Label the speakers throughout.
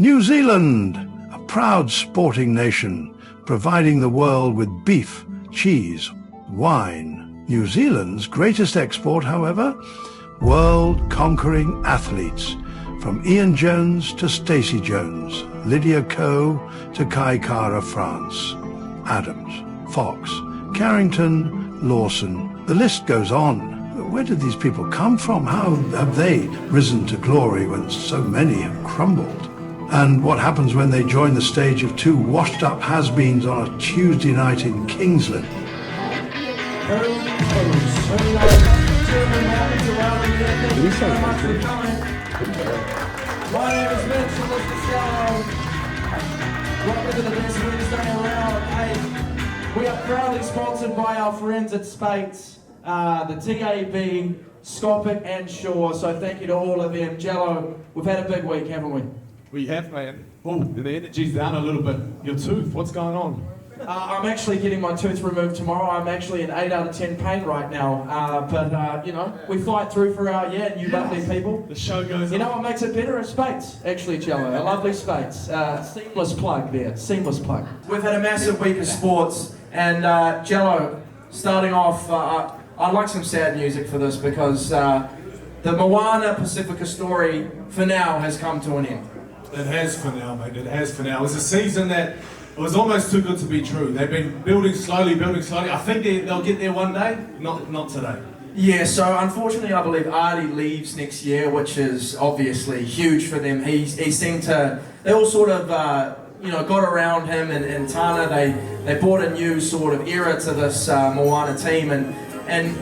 Speaker 1: New Zealand, a proud sporting nation, providing the world with beef, cheese, wine. New Zealand's greatest export, however, world-conquering athletes, from Ian Jones to Stacey Jones, Lydia Ko to Kai Kara France, Adams, Fox, Carrington, Lawson. The list goes on. Where did these people come from? How have they risen to glory when so many have crumbled? And what happens when they join the stage of two washed-up has-beens on a Tuesday night in Kingsland?
Speaker 2: My name is Mitch, and this is Shallow. Welcome to the best Wednesday around. Hey, we are proudly sponsored by our friends at Spates, the TAB, Scopic and Shaw, so thank you to all of them. Jello, we've had a big week, haven't we?
Speaker 3: We have, man. Oh, the energy's down a little bit. Your tooth, what's going on?
Speaker 2: I'm actually getting my tooth removed tomorrow. I'm actually in 8 out of 10 pain right now. But you know, we fight through for our you lovely people.
Speaker 3: The show goes on.
Speaker 2: You know what makes it better? It's Spates, actually, Jello. A lovely Spates. Seamless plug there. Seamless plug. We've had a massive week of sports. And Jello, starting off, I'd like some sad music for this because the Moana Pasifika story, for now, has come to an end.
Speaker 3: It has for now, mate. It has for now. It was a season that it was almost too good to be true. They've been building slowly. I think they'll get there one day. Not today.
Speaker 2: Yeah, so unfortunately I believe Artie leaves next year, which is obviously huge for them. He seemed to, they all sort of, got around him and Tana. They brought a new sort of era to this Moana team and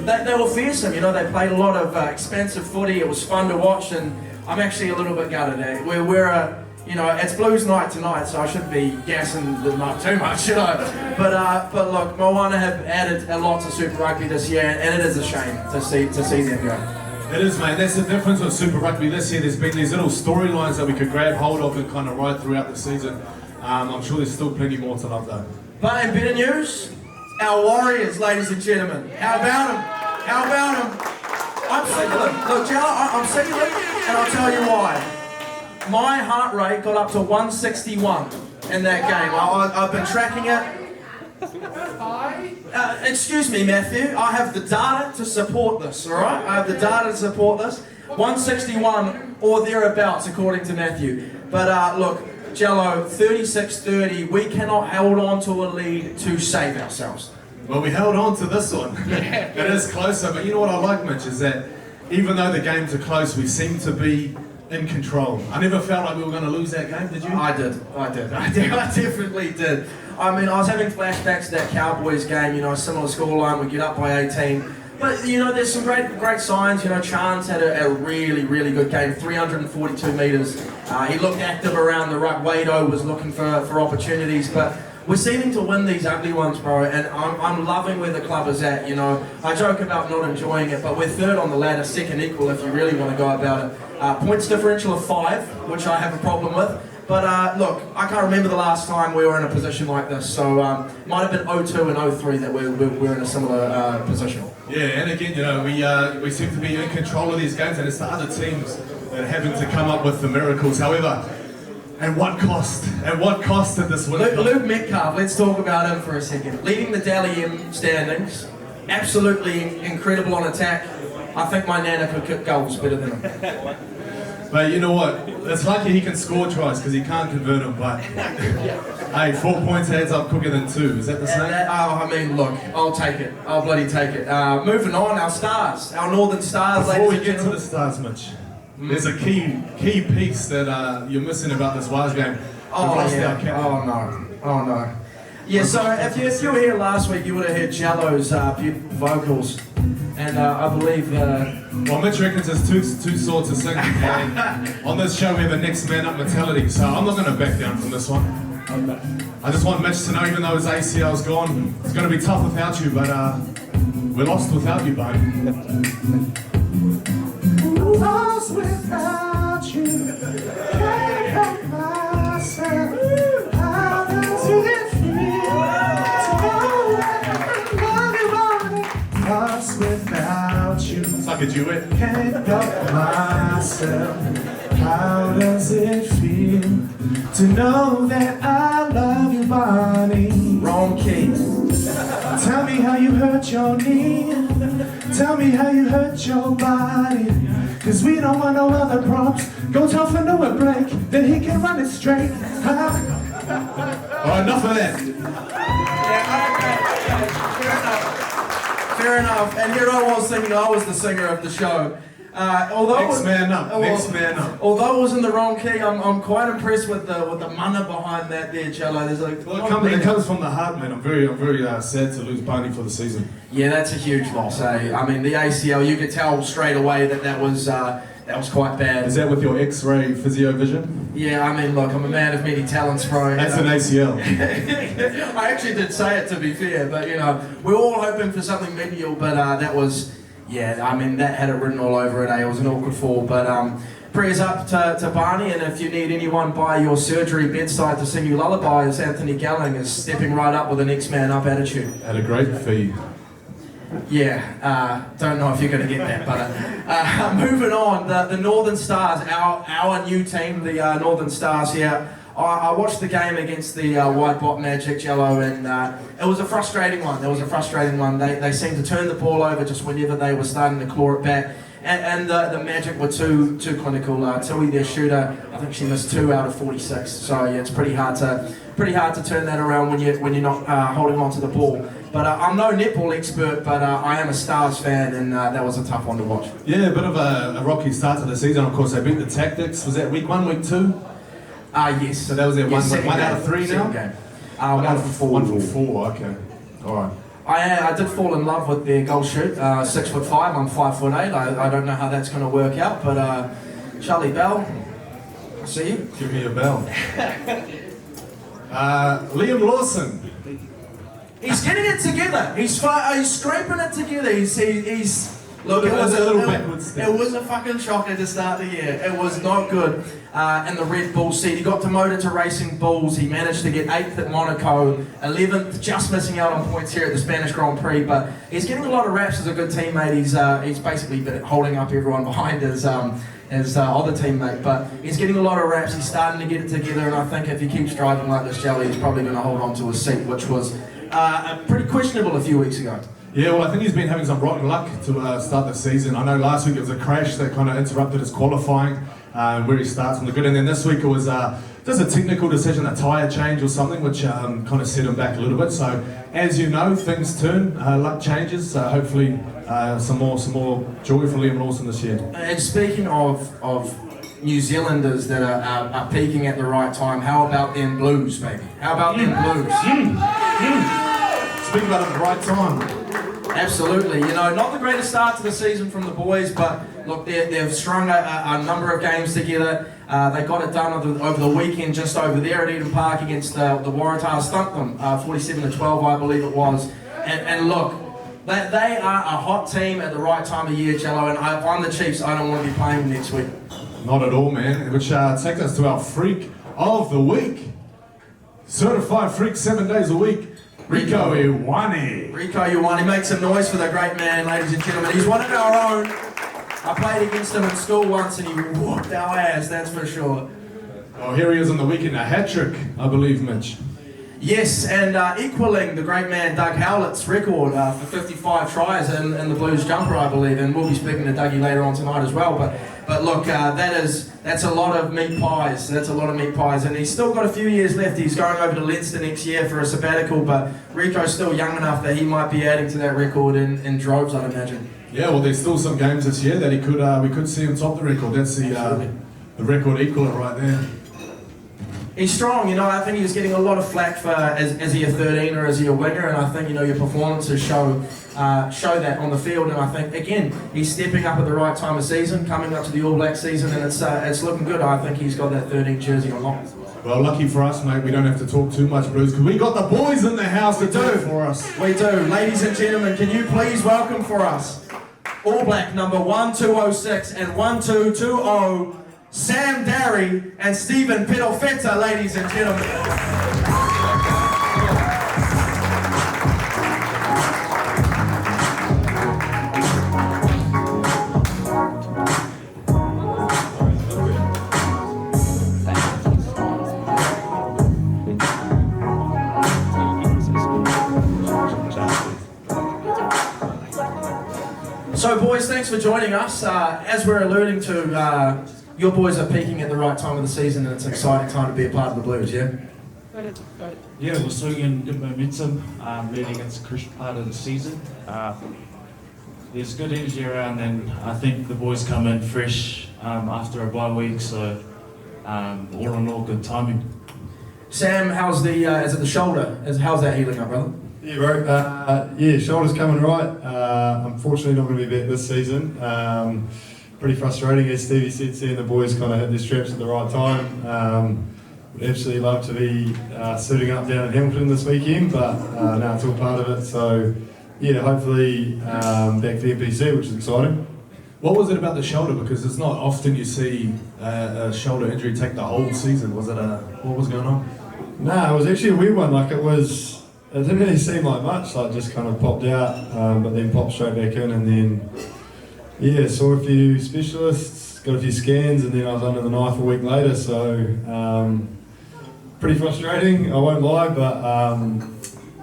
Speaker 2: they were fearsome. You know, they played a lot of expensive footy. It was fun to watch, and I'm actually a little bit gutted. It's Blues night tonight, so I shouldn't be gassing them up too much, you know. But look, Moana have added a lot to Super Rugby this year, and it is a shame to see them go.
Speaker 3: It is, mate. That's the difference with Super Rugby this year. There's been these little storylines that we could grab hold of and kind of ride throughout the season. I'm sure there's still plenty more to love, though.
Speaker 2: But in better news, our Warriors, ladies and gentlemen. How about them? How about them? I'm sick of them. Look, Jello, I'm sick of them, and I'll tell you why. My heart rate got up to 161 in that game. I've been tracking it. Excuse me, Matthew. I have the data to support this, all right? I have the data to support this. 161 or thereabouts, according to Matthew. But look, Jello, 36-30. We cannot hold on to a lead to save ourselves.
Speaker 3: Well, we held on to this one. It is closer, but you know what I like, Mitch, is that even though the games are close, we seem to be in control. I never felt like we were going to lose that game, did you?
Speaker 2: I did. I definitely did. I mean, I was having flashbacks to that Cowboys game, you know, a similar scoreline, we get up by 18. But, you know, there's some great signs. You know, Chance had a really, really good game, 342 metres. He looked active around the ruck. Wado was looking for opportunities, but we're seeming to win these ugly ones, bro, and I'm loving where the club is at, you know. I joke about not enjoying it, but we're third on the ladder, second equal if you really want to go about it. Points differential of 5, which I have a problem with. But look, I can't remember the last time we were in a position like this, so might have been 02 and 03 that we're in a similar position.
Speaker 3: Yeah, and again, you know, we seem to be in control of these games, and it's the other teams that are having to come up with the miracles. However, at what cost? At what cost did this win?
Speaker 2: Luke Metcalf, let's talk about him for a second. Leading the Dally M standings, absolutely incredible on attack. I think my Nana could kick goals better than him.
Speaker 3: But you know what? It's lucky he can score tries because he can't convert them. But hey, 4 points adds up quicker than 2. Is that the same?
Speaker 2: I mean, look, I'll take it. I'll bloody take it. Moving on, our Stars, our Northern Stars.
Speaker 3: Before we get to the Stars, Mitch, there's a key piece that you're missing about this Wise game.
Speaker 2: Oh yeah. Oh no. Yeah. So if you were here last week, you would have heard Jello's beautiful vocals. And I believe...
Speaker 3: Well, Mitch reckons there's two sorts of singing. On this show, we have a next man up mentality, so I'm not going to back down from this one. I just want Mitch to know, even though his ACL's gone, it's going to be tough without you, but we're lost without you, bud.
Speaker 4: Lost without you, can't help myself. How does it feel to know that I'm lost without you?
Speaker 3: It's like a duet.
Speaker 4: Can't help myself. How does it feel
Speaker 3: to know that I love you, Bonnie.
Speaker 2: Wrong key.
Speaker 3: Tell me how you hurt your knee. Tell me how you hurt your body. Cause we don't want no other props. Go tell for no break, then he can run it straight. Oh, enough of that.
Speaker 2: Fair enough. And here I was thinking I was the singer of the show.
Speaker 3: Next man up.
Speaker 2: Although it was in the wrong key, I'm quite impressed with the mana behind that there, Jello. There's like
Speaker 3: it comes from the heart, man. I'm very sad to lose Bonnie for the season.
Speaker 2: Yeah, that's a huge loss. I mean, the ACL, you could tell straight away that was quite bad.
Speaker 3: Is that with your X-ray physio vision?
Speaker 2: Yeah, I mean, look, I'm a man of many talents, bro.
Speaker 3: That's an ACL.
Speaker 2: I actually did say it, to be fair, but we're all hoping for something medial, but that was. Yeah, I mean, that had it written all over it, It was an awkward fall, but prayers up to Barney, and if you need anyone by your surgery bedside to sing you lullabies, Anthony Galling is stepping right up with an X-Man-up attitude.
Speaker 3: At a great fee.
Speaker 2: Yeah, don't know if you're going to get that, but moving on, the Northern Stars, our new team, the Northern Stars here. I watched the game against the White Bot Magic Jello, and it was a frustrating one. They seemed to turn the ball over just whenever they were starting to claw it back. And the Magic were too clinical. Tui, their shooter, I think she missed 2 out of 46. So yeah, it's pretty hard to turn that around when you're not holding on to the ball. But I'm no netball expert, but I am a Stars fan, and that was a tough one to watch.
Speaker 3: Yeah, a bit of a rocky start to the season. Of course, they beat the Tactics. Was that week 1, week 2?
Speaker 2: Yes.
Speaker 3: So that was their one out of 3 now?
Speaker 2: Game. 1 for 4.
Speaker 3: 1 for 4, okay. Alright.
Speaker 2: I did fall in love with their goal shoot. 6'5", I'm 5'8". I don't know how that's going to work out, but Charlie Bell, I see you.
Speaker 3: Give me a bell. Liam Lawson.
Speaker 2: He's getting it together. He's scraping it together. He's look. It was a little backwards step. It was a fucking shocker to start the year. It was not good. In the Red Bull seat, he got demoted to Racing Bulls. He managed to get 8th at Monaco, 11th, just missing out on points here at the Spanish Grand Prix. But he's getting a lot of raps as a good teammate. He's basically been holding up everyone behind his other teammate. But he's getting a lot of raps. He's starting to get it together, and I think if he keeps driving like this, Jelly, he's probably going to hold on to his seat, which was pretty questionable a few weeks ago.
Speaker 3: Yeah, well, I think he's been having some rotten luck to start the season. I know last week it was a crash that kind of interrupted his qualifying, where he starts from the good, and then this week it was just a technical decision, a tyre change or something, which kind of set him back a little bit. So, as you know, things turn, luck changes. So hopefully, some more joy for Liam Lawson this year.
Speaker 2: And speaking of New Zealanders that are peaking at the right time, how about them Blues, baby? How about them Blues?
Speaker 3: Speaking about at the right time.
Speaker 2: Absolutely, not the greatest start to the season from the boys, but look, they've strung a number of games together. They got it done over the weekend just over there at Eden Park against the Waratahs, stumped them 47-12, I believe it was. And look, they are a hot team at the right time of year, Jello, and if I'm the Chiefs, I don't want to be playing them next week.
Speaker 3: Not at all, man, which takes us to our freak of the week. Certified freak 7 days a week. Rico Ioane.
Speaker 2: Rico Ioane, make some noise for the great man, ladies and gentlemen. He's one of our own. I played against him in school once and he whooped our ass, that's for sure.
Speaker 3: Oh, here he is on the weekend, a hat-trick, I believe, Mitch.
Speaker 2: Yes, and equaling the great man Doug Howlett's record for 55 tries in the Blues jumper, I believe, and we'll be speaking to Dougie later on tonight as well. But look, that's a lot of meat pies. That's a lot of meat pies, and he's still got a few years left. He's going over to Leinster next year for a sabbatical, but Rico's still young enough that he might be adding to that record in droves, I'd imagine.
Speaker 3: Yeah, well, there's still some games this year that we could see him top the record. That's the record equaler right there.
Speaker 2: He's strong, I think he's getting a lot of flack for is he a 13 or is he a winger, and I think your performances show that on the field, and I think again he's stepping up at the right time of season, coming up to the All Black season, and it's looking good. I think he's got that 13 jersey on lock.
Speaker 3: Well, lucky for us, mate, we don't have to talk too much, Blues, because we got the boys in the house to do it for us.
Speaker 2: We do. Ladies and gentlemen, can you please welcome for us All Black number 1206 and 1220, Sam Darry and Stephen Perofeta, ladies and gentlemen. boys, thanks for joining us. As we're alluding to, your boys are peaking at the right time of the season, and it's an exciting time to be a part of the Blues, yeah?
Speaker 5: Yeah, we're still in good momentum, leading into the crucial part of the season. There's good energy around, and I think the boys come in fresh after a bye week, so all in all, good timing.
Speaker 2: Sam, how's the, is it the shoulder? How's that healing up, brother?
Speaker 6: Yeah, bro. Yeah, shoulder's coming right. Unfortunately, not going to be back this season. Pretty frustrating, as Stevie said, seeing the boys kind of hit their straps at the right time. Would absolutely love to be suiting up down in Hamilton this weekend, but no, it's all part of it. So, yeah, hopefully back to the NPC, which is exciting.
Speaker 3: What was it about the shoulder? Because it's not often you see a shoulder injury take the whole season. Was it what was going on?
Speaker 6: No, it was actually a weird one. Like it didn't really seem like much. Like just kind of popped out, but then popped straight back in, and then yeah, saw a few specialists, got a few scans, and then I was under the knife a week later. So pretty frustrating, I won't lie, but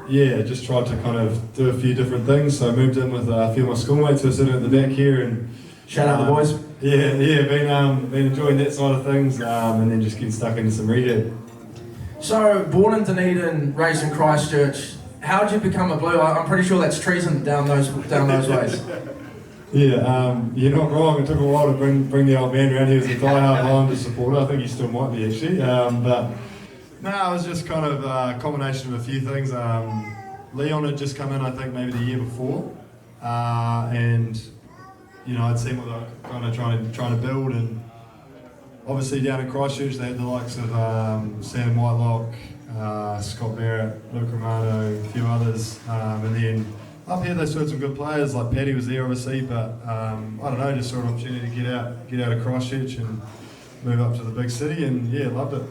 Speaker 6: yeah, just tried to kind of do a few different things. So I moved in with a few of my schoolmates who are sitting at the back here, and
Speaker 2: Shout out the boys.
Speaker 6: Yeah, been enjoying that side of things, and then just getting stuck into some rehab.
Speaker 2: So, born in Dunedin, raised in Christchurch, how did you become a Blue? I'm pretty sure that's treason down those ways.
Speaker 6: Yeah, you're not wrong. It took a while to bring the old man around. He was a die-hard Highlander supporter. I think he still might be actually. But no, it was just kind of a combination of a few things. Leon had just come in, I think, maybe the year before, and you know, I'd seen what they were kind of trying to build, and obviously down in Christchurch they had the likes of Sam Whitelock, Scott Barrett, Luke Romano, a few others, and then up here they saw some good players, like Paddy was there obviously, but I don't know, just saw an opportunity to get out of Christchurch and move up to the big city, and yeah, loved it.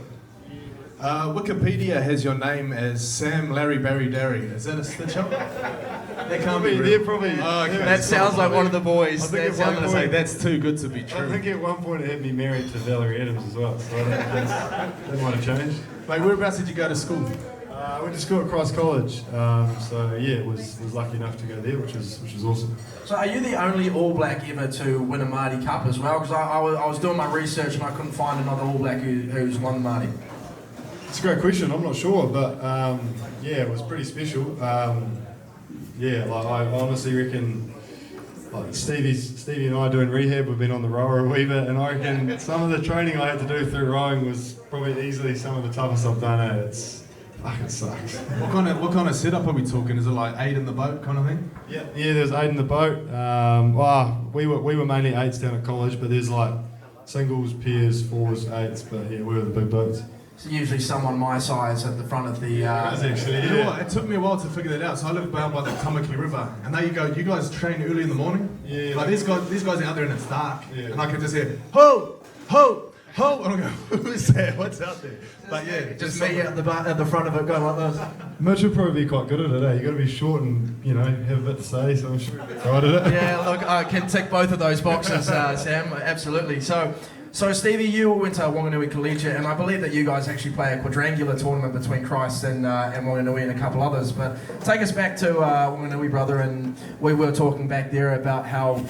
Speaker 3: Wikipedia has your name as Sam Larry Barry Darry. Is that a stitch up? That can't be
Speaker 6: They're
Speaker 3: real.
Speaker 6: probably.
Speaker 3: Oh, okay.
Speaker 2: That sounds like one of the boys.
Speaker 6: I think
Speaker 3: That's, I'm going to say that's too good to be
Speaker 6: I
Speaker 3: true.
Speaker 6: think at one point it had me married to Valerie Adams as well, so I don't know if that might have changed.
Speaker 3: Mate, whereabouts did you go to school?
Speaker 6: I went to school at Cross College, so yeah, was lucky enough to go there, which is awesome.
Speaker 2: So are you the only All Black ever to win a Māori Cup as well? Because I was doing my research and I couldn't find another All Black who's won the Māori.
Speaker 6: It's a great question. I'm not sure, but yeah, it was pretty special. Yeah, like I honestly reckon, like Stevie and I doing rehab, we've been on the rower a wee bit, and I reckon some of the training I had to do through rowing was probably easily some of the toughest I've done. It's fucking sucks.
Speaker 3: What kind of setup are we talking? Is it like 8 in the boat kind of thing?
Speaker 6: Yeah, there's 8 in the boat. Well, we were mainly 8s down at college, but there's like singles, pairs, 4s, 8s, but yeah, we were the big boats.
Speaker 2: It's usually someone my size at the front of the...
Speaker 6: Actually,
Speaker 3: You know what? It took me a while to figure that out. So I live down by the Tamaki River, and there you go. You guys train early in the morning.
Speaker 6: Yeah.
Speaker 3: Like these guys are out there and it's dark,
Speaker 6: Yeah.
Speaker 3: and I can just hear ho, ho, ho, and I go, who's that? What's out there? But yeah,
Speaker 2: Just me at the front of it going like this.
Speaker 6: Mitch would probably be quite good at it, eh? You got to be short and, you know, have a bit to say, so I'm sure he'll be right at it.
Speaker 2: Yeah, look, I can tick both of those boxes, Sam, absolutely. So Stevie, you went to Wanganui Collegiate, and I believe that you guys actually play a quadrangular tournament between Christ and Wanganui and a couple others. But take us back to Wanganui, brother, and we were talking back there about how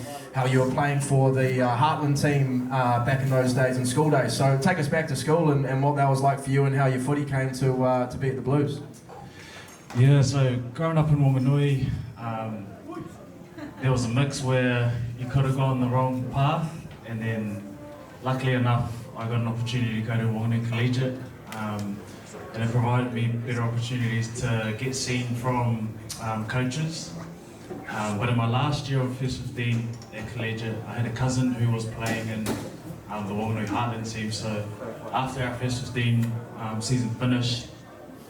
Speaker 2: you were playing for the Heartland team back in those days, in school days. So take us back to school and what that was like for you and how your footy came to be at the Blues.
Speaker 5: Yeah, so growing up in Wanganui, there was a mix where you could have gone the wrong path, and then luckily enough, I got an opportunity to go to Wanganui Collegiate, and it provided me better opportunities to get seen from coaches. But in my last year of first 15 at Collegiate, I had a cousin who was playing in the Wanganui Heartland team, so after our first 15 season finished,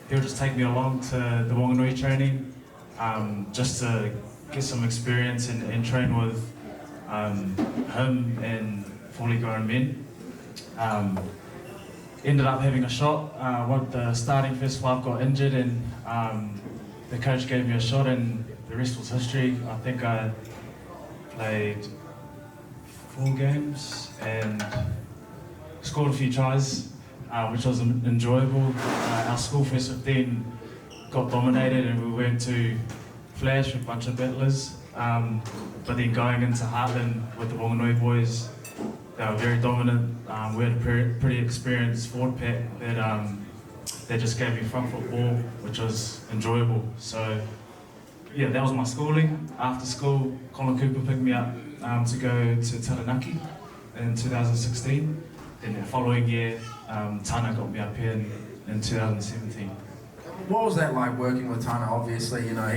Speaker 5: he would just take me along to the Wanganui training, just to get some experience and train with him and fully grown men. Ended up having a shot. The starting first 5 got injured, and the coach gave me a shot, and the rest was history. I think I played 4 games and scored a few tries, which was enjoyable. Our school first 15 got dominated, and we went to Flash with a bunch of battlers. But then going into Heartland with the Wanganui boys, they were very dominant. We had a pretty experienced forward pack that just gave me front foot ball, which was enjoyable. So yeah, that was my schooling. After school, Colin Cooper picked me up to go to Taranaki in 2016. Then the following year, Tana got me up here in 2017.
Speaker 2: What was that like working with Tana? Obviously, you know,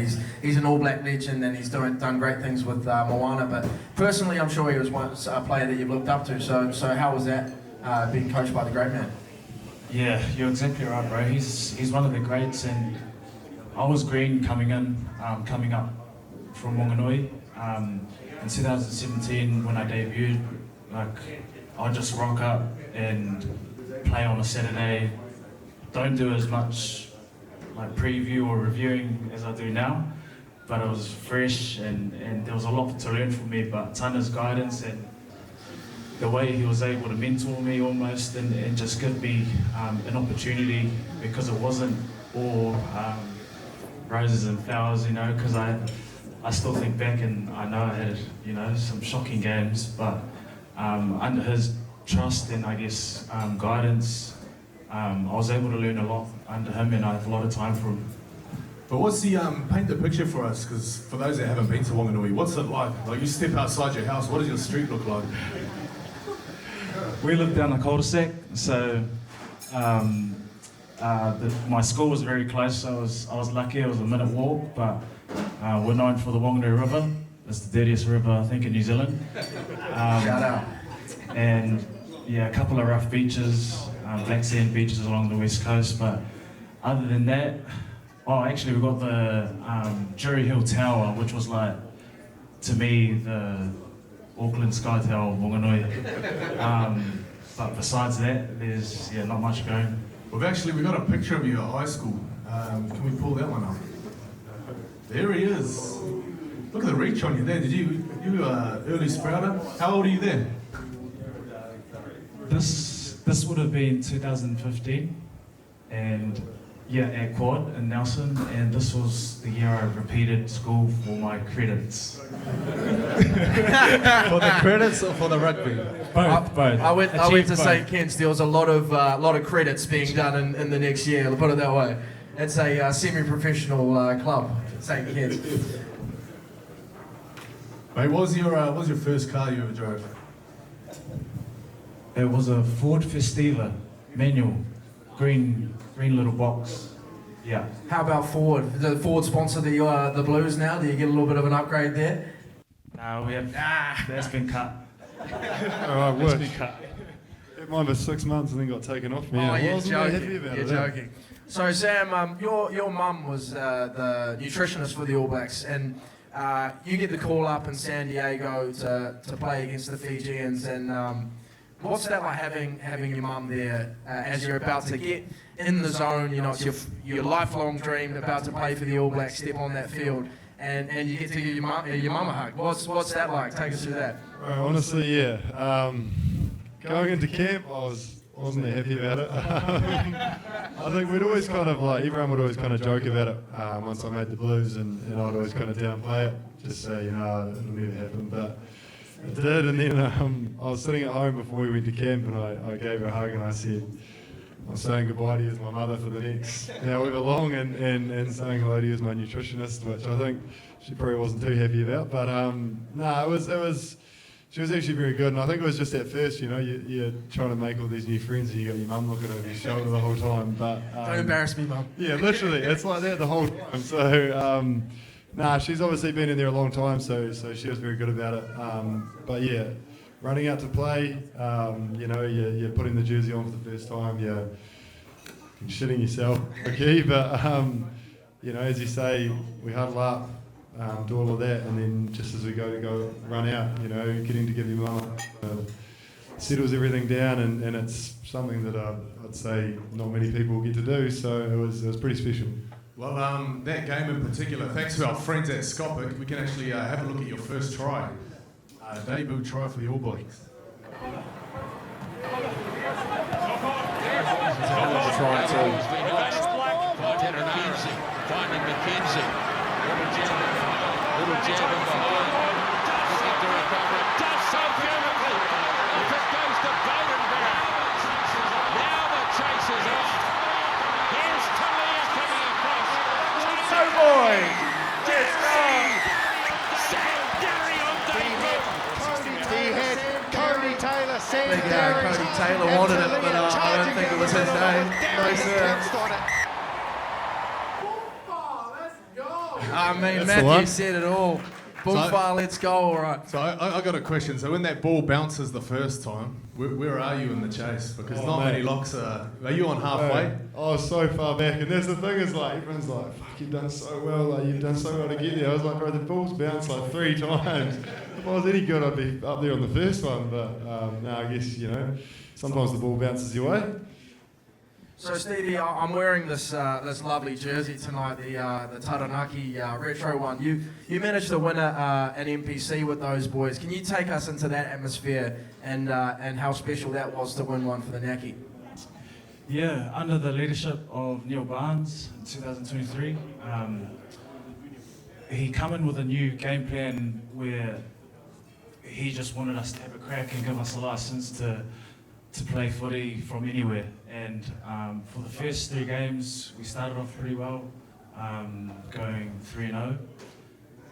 Speaker 2: he's an All Black legend and he's done great things with Moana, but personally I'm sure he was a player that you've looked up to, so how was that being coached by the great man?
Speaker 5: Yeah, you're exactly right, bro. He's one of the greats, and I was green coming up from Wanganui. In 2017 when I debuted, like, I'd just rock up and play on a Saturday, don't do as much like preview or reviewing as I do now, but it was fresh and there was a lot to learn from me. But Tana's guidance and the way he was able to mentor me almost and just give me an opportunity, because it wasn't all roses and flowers, you know, because I still think back and I know I had, you know, some shocking games, but under his trust and I guess guidance, I was able to learn a lot under him, and I have a lot of time for him.
Speaker 3: But what's the, paint the picture for us, because for those that haven't been to Wanganui, what's it like? Like, you step outside your house, what does your street look like?
Speaker 5: We live down the cul-de-sac, so my school was very close, so I was lucky. It was a minute walk, but we're known for the Wanganui River. It's the dirtiest river, I think, in New Zealand.
Speaker 2: Shout out.
Speaker 5: And yeah, a couple of rough beaches, black sand beaches along the west coast, but other than that, actually we got the Jury Hill Tower, which was like, to me, the Auckland Sky Tower of Wanganui. But besides that, there's not much going.
Speaker 3: We got a picture of you at high school. Can we pull that one up? There he is. Look at the reach on you there. Did you early sprouter? How old are you then?
Speaker 5: This would have been 2015, and at Quad in Nelson, and this was the year I repeated school for my credits.
Speaker 7: For the credits or for the rugby?
Speaker 5: Both.
Speaker 2: I went to St Kitts. There was a lot of credits being done in the next year. I'll put it that way. It's a semi-professional club, St Kitts.
Speaker 3: Mate, what was your first car you ever drove?
Speaker 5: It was a Ford Festiva manual, green little box. Yeah.
Speaker 2: How about Ford? Does Ford sponsor the Blues now? Do you get a little bit of an upgrade there?
Speaker 5: No, we have. That's been cut.
Speaker 6: I
Speaker 5: That's
Speaker 6: wish.
Speaker 5: been cut.
Speaker 6: Had mine for 6 months and then got taken off me.
Speaker 2: Oh, you're
Speaker 6: Wasn't very happy
Speaker 2: joking.
Speaker 6: about
Speaker 2: You're
Speaker 6: it,
Speaker 2: joking. So Sam, your mum was the nutritionist for the All Blacks, and you get the call up in San Diego to play against the Fijians, and what's that like having your mum there as you're about to get in the zone? You know, it's your lifelong dream, about to play for the All Blacks, step on that field, and you get to give your mum a hug. What's that like? Take us through that.
Speaker 6: Honestly, yeah. Going into camp, I wasn't happy about it. I think we'd always kind of everyone would always kind of joke about it once I made the Blues, and I'd always kind of downplay it, just say, it'll never happen, but it did. And then I was sitting at home before we went to camp, and I gave her a hug and I said, I'm saying goodbye to you as my mother for the next however long, and saying hello to you as my nutritionist, which I think she probably wasn't too happy about. But it was. She was actually very good, and I think it was just at first, you're trying to make all these new friends, and you got your mum looking over your shoulder the whole time. But
Speaker 2: Don't embarrass me, mum.
Speaker 6: Yeah, literally, it's like that the whole time. So she's obviously been in there a long time, so she was very good about it. But yeah, running out to play, you're putting the jersey on for the first time, you're shitting yourself, okay. But as you say, we huddle up. Do all of that, and then just as we go run out, getting to give your mum settles everything down, and it's something that I'd say not many people get to do, so it was pretty special.
Speaker 3: Well, that game in particular, thanks to our friends at Scotland, we can actually have a look at your first try, debut try for the All Blacks.
Speaker 8: Try too. Finding McKenzie.
Speaker 7: Little jab in behind. Looking to recover it. Does so beautifully. If it goes to Bodenberg. Now the chase is off. Here's Talia coming across.
Speaker 2: Oh boy!
Speaker 7: Sam Darry on debut.
Speaker 8: He had Cody Taylor, Sam
Speaker 2: Big
Speaker 8: Darry.
Speaker 2: Cody Taylor wanted it, but I don't think it was his name. No, sir. I mean,
Speaker 3: That's the
Speaker 2: Matthew
Speaker 3: one.
Speaker 2: said it all. Bullfire, let's go, all right.
Speaker 3: So I got a question. So when that ball bounces the first time, where are you in the chase? Because not
Speaker 6: mate.
Speaker 3: many locks are you on halfway?
Speaker 6: I was so far back, and that's the thing is like everyone's like, "Fuck, you've done so well. Like you've done so well to get there." I was like, "Bro, the ball's bounced like 3 times. If I was any good, I'd be up there on the first one." But no, I guess sometimes the ball bounces your way.
Speaker 2: So Stevie, I'm wearing this this lovely jersey tonight, the Taranaki retro one. You managed to win an NPC with those boys. Can you take us into that atmosphere and how special that was to win one for the Naki?
Speaker 5: Yeah, under the leadership of Neil Barnes in 2023, he come in with a new game plan where he just wanted us to have a crack and give us a license to play footy from anywhere. And for the first 3 games, we started off pretty well, going 3-0.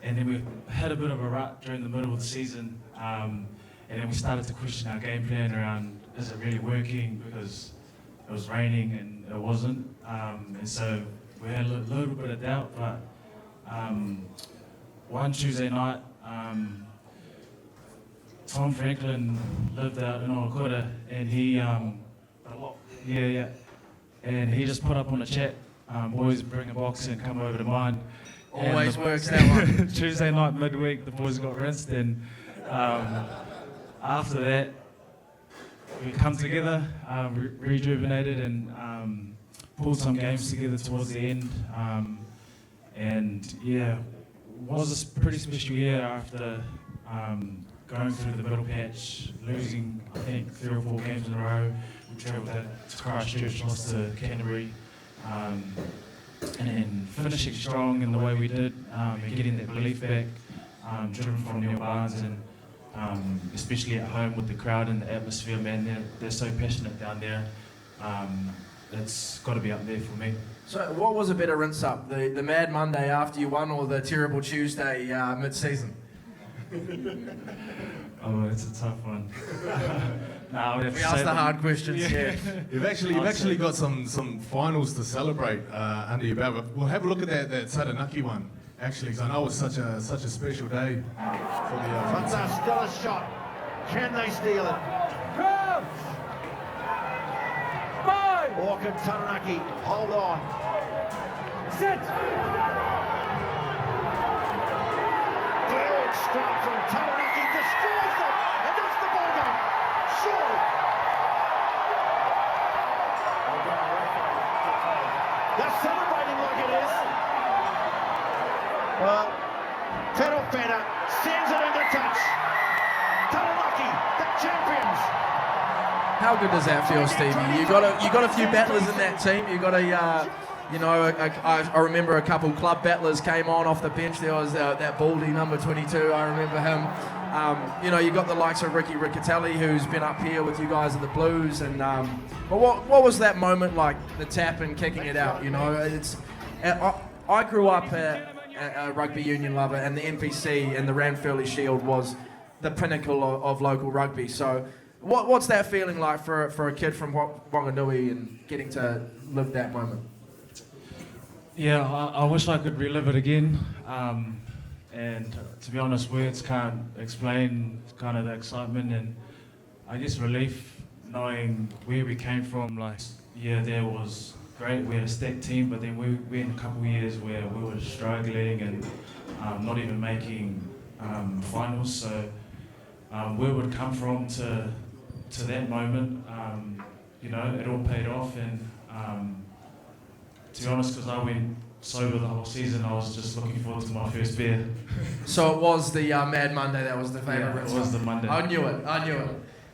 Speaker 5: And then we had a bit of a rut during the middle of the season. And then we started to question our game plan around, is it really working? Because it was raining and it wasn't. And so we had a little bit of doubt, but one Tuesday night, Tom Franklin lived out in Aotearoa, and he, and he just put up on the chat, boys bring a box and come over to mine.
Speaker 2: Always works that one.
Speaker 5: Tuesday night midweek, the boys got rinsed, and after that, we come together, rejuvenated, and pulled some games together towards the end. And yeah, it was a pretty special year after going through the middle patch, losing I think 3 or 4 games in a row. We travelled to Christchurch, lost to Canterbury, and then finishing strong in the way we did, and getting that belief back, driven from Neil Barnes, and especially at home with the crowd and the atmosphere, man, they're so passionate down there. It's got to be up there for me.
Speaker 2: So what was a better rinse up, the Mad Monday after you won, or the terrible Tuesday mid-season?
Speaker 5: Oh, it's a tough one. No,
Speaker 2: We asked the hard questions, yeah.
Speaker 3: You've actually got some finals to celebrate under your belt. We'll have a look at that Taranaki one, actually, because I know it's such a special day for the
Speaker 8: Munster still a shot. Can they steal it? Or can Taranaki hold on? Sit! Good strike from Taranaki, destroys them, and that's the ball game. Surely. They're celebrating like it is. Well, Perofeta sends it into touch. Taranaki, the champions.
Speaker 2: How good does that feel, Stevie? You got a few battlers in that team. You got I remember a couple club battlers came on off the bench. There was that baldy number 22. I remember him. You got the likes of Ricky Riccatelli, who's been up here with you guys at the Blues. And but what was that moment like? The tap and kicking it out. I grew up a rugby union lover, and the NPC and the Ranfurly Shield was the pinnacle of local rugby. So. What's that feeling like for a kid from Wanganui and getting to live that moment?
Speaker 5: Yeah, I wish I could relive it again. And to be honest, words can't explain kind of the excitement and I guess relief knowing where we came from. Like, yeah, there was great. We had a stacked team, but then we had a couple of years where we were struggling and not even making finals. So where we'd come from to that moment, it all paid off. And to be honest, because I went sober the whole season, I was just looking forward to my first beer.
Speaker 2: So it was the Mad Monday that was the favourite.
Speaker 5: Yeah, it was the Monday.
Speaker 2: I knew it.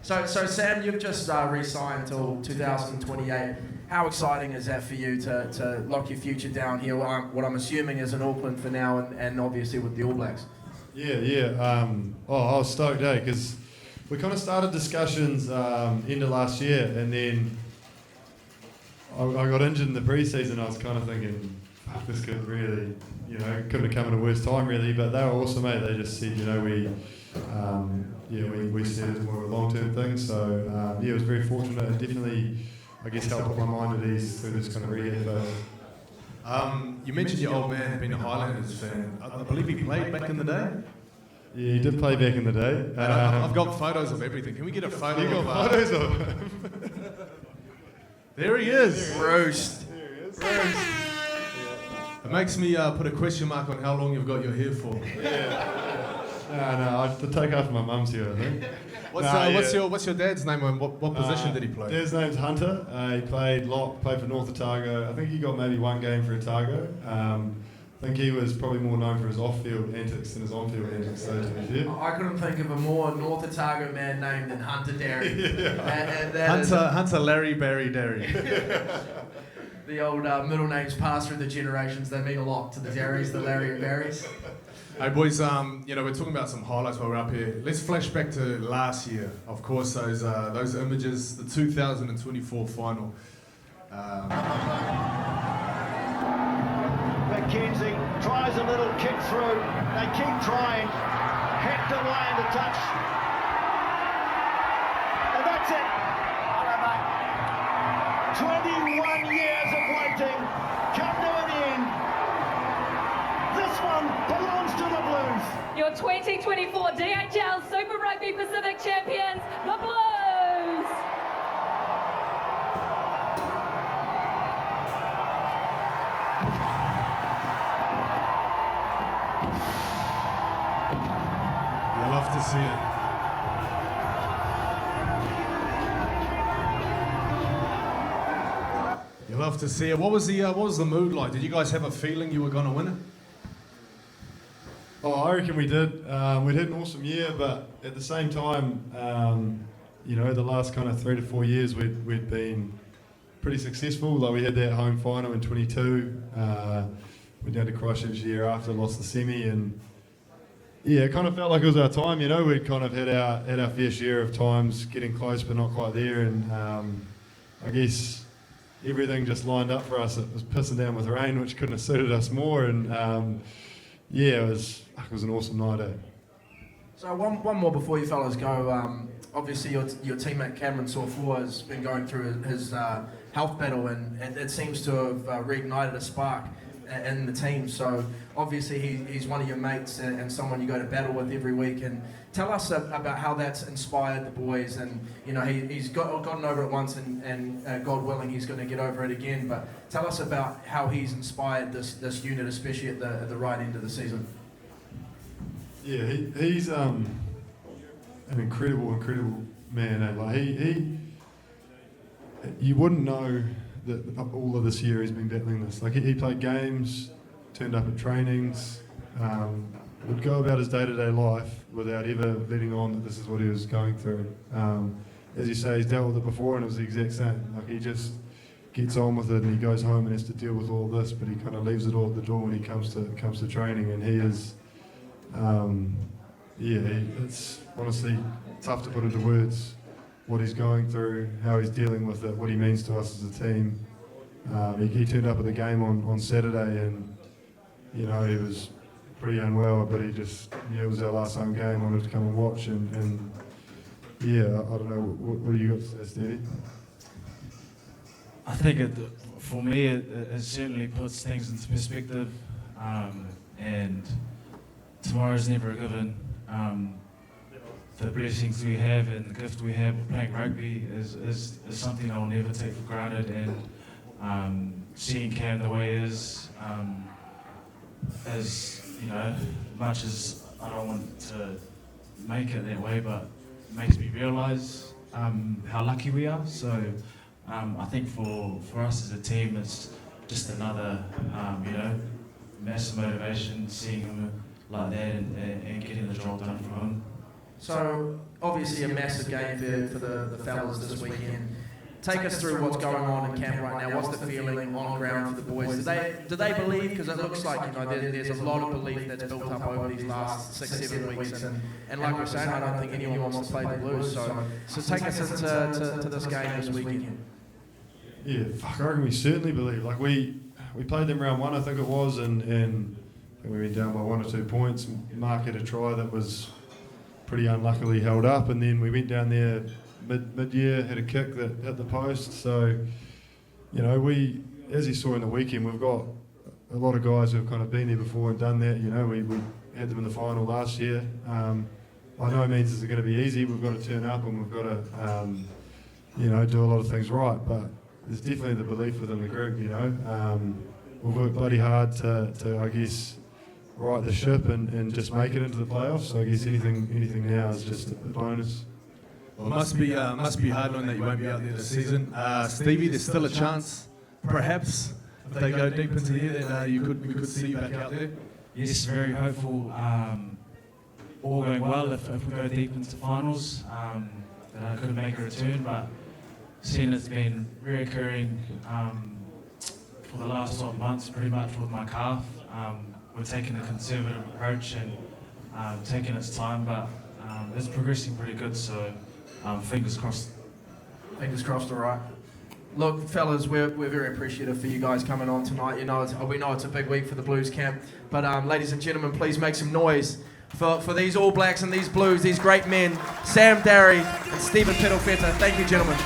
Speaker 2: So Sam, you've just re-signed till 2028. How exciting is that for you to lock your future down here? What I'm assuming is in Auckland for now, and obviously with the All Blacks.
Speaker 6: Yeah. I was stoked, because we kind of started discussions end of last year, and then I got injured in the pre-season. I was kind of thinking, fuck, this could really, couldn't have come at a worse time really. But they were awesome, mate. They just said, we said it's more of a long-term thing. So it was very fortunate, and definitely, I guess, helped put my mind at ease through this kind of rehab phase.
Speaker 3: You mentioned your old man being a Highlanders fan. I believe he played back in the day.
Speaker 6: Yeah, he did play back in the day.
Speaker 3: I've got photos of everything. Can we get a photo?
Speaker 6: You got photos of him?
Speaker 3: There he is.
Speaker 2: Roast.
Speaker 3: It makes me put a question mark on how long you've got your hair for.
Speaker 6: No, I have to take after my mum's here, I think.
Speaker 3: What's your dad's name and what position did he play?
Speaker 6: Dad's name's Hunter. He played lock, played for North Otago. I think he got maybe one game for Otago. I think he was probably more known for his off-field antics than his on-field antics, so to be fair.
Speaker 2: I couldn't think of a more North Otago man named than Hunter Darry.
Speaker 3: Hunter Larry Barry Darry.
Speaker 2: The old middle names pass through the generations. They mean a lot to the Darrys, the Larry and Barrys.
Speaker 3: Hey boys, we're talking about some highlights while we're up here. Let's flash back to last year. Of course, those images, the 2024 final.
Speaker 8: McKenzie tries a little kick through. They keep trying. Hacked away into touch. And that's it. 21 years of waiting come to an end. This one belongs to the Blues.
Speaker 9: Your 2024 DHL Super Rugby Pacific champions, the Blues.
Speaker 3: I love to see it. You love to see it. What was the mood like? Did you guys have a feeling you were going to win it?
Speaker 6: Oh, I reckon we did. We'd had an awesome year, but at the same time, the last kind of 3 to 4 years we'd been pretty successful. Like we had that home final in 22. Went down to Christchurch the year after, lost the semi, and yeah, it kind of felt like it was our time. We'd kind of had our fair share of times getting close, but not quite there. And I guess everything just lined up for us. It was pissing down with rain, which couldn't have suited us more. And it was an awesome night.
Speaker 2: So one more before you fellas go. Obviously, your teammate Cameron Sorfor has been going through his health battle, and it seems to have reignited a spark in the team. So obviously he's one of your mates and someone you go to battle with every week. And tell us about how that's inspired the boys. And he's gotten over it once, and God willing he's going to get over it again. But tell us about how he's inspired this unit, especially at the right end of the season.
Speaker 6: Yeah, he's an incredible man. Like you wouldn't know that all of this year he's been battling this. Like he played games, turned up at trainings, would go about his day-to-day life without ever letting on that this is what he was going through. As you say, he's dealt with it before, and it was the exact same. Like he just gets on with it, and he goes home and has to deal with all this, but he kind of leaves it all at the door when he comes to training. And he is, it's honestly tough to put into words what he's going through, how he's dealing with it, what he means to us as a team. He turned up at the game on Saturday, and he was pretty unwell, but he just, it was our last home game, wanted to come and watch, and I don't know, what do you got to say, Stevie?
Speaker 5: I think for me it certainly puts things into perspective, and tomorrow's never a given. The blessings we have and the gift we have of playing rugby is something I'll never take for granted, and seeing Cam the way he is, as much as I don't want to make it that way, but it makes me realise how lucky we are. So I think for us as a team, it's just another massive motivation seeing him like that and getting the job done from him.
Speaker 2: So obviously a massive game for the fellas this weekend. take us through what's going on in camp right now. What's the feeling on ground for the boys? Do they believe? Because it looks like there's a lot of belief that's built up over these last 6-7 weeks, and like we're saying, I don't think anyone wants to play the Blues. So take us into this game this weekend.
Speaker 6: Yeah, I reckon we certainly believe. Like we played them round 1, I think it was, and I think we went down by 1 or 2 points. Mark had a try that was pretty unluckily held up, and then we went down there mid-year, had a kick that hit the post. So, we, as you saw in the weekend, we've got a lot of guys who have kind of been there before and done that. We had them in the final last year. By no means is it going to be easy. We've got to turn up and we've got to, do a lot of things right. But there's definitely the belief within the group. We've worked bloody hard to I guess, right the ship and just make it into the playoffs. So I guess anything now is just a bonus.
Speaker 3: Well, it must be hard knowing that you won't be out there this season. Stevie, there's still a chance, perhaps, if they go deep into here, that we could see you back out there.
Speaker 5: Yes, very hopeful. All going well if we go deep into finals, that I could make a return, but seeing it's been reoccurring for the last 12 months, pretty much with my calf. We're taking a conservative approach and taking its time, but it's progressing pretty good, so fingers crossed.
Speaker 2: Fingers crossed, all right. Look, fellas, we're very appreciative for you guys coming on tonight. We know it's a big week for the Blues camp, but ladies and gentlemen, please make some noise for these All Blacks and these Blues, these great men, Sam Darry and Stephen Perofeta. Thank you, gentlemen.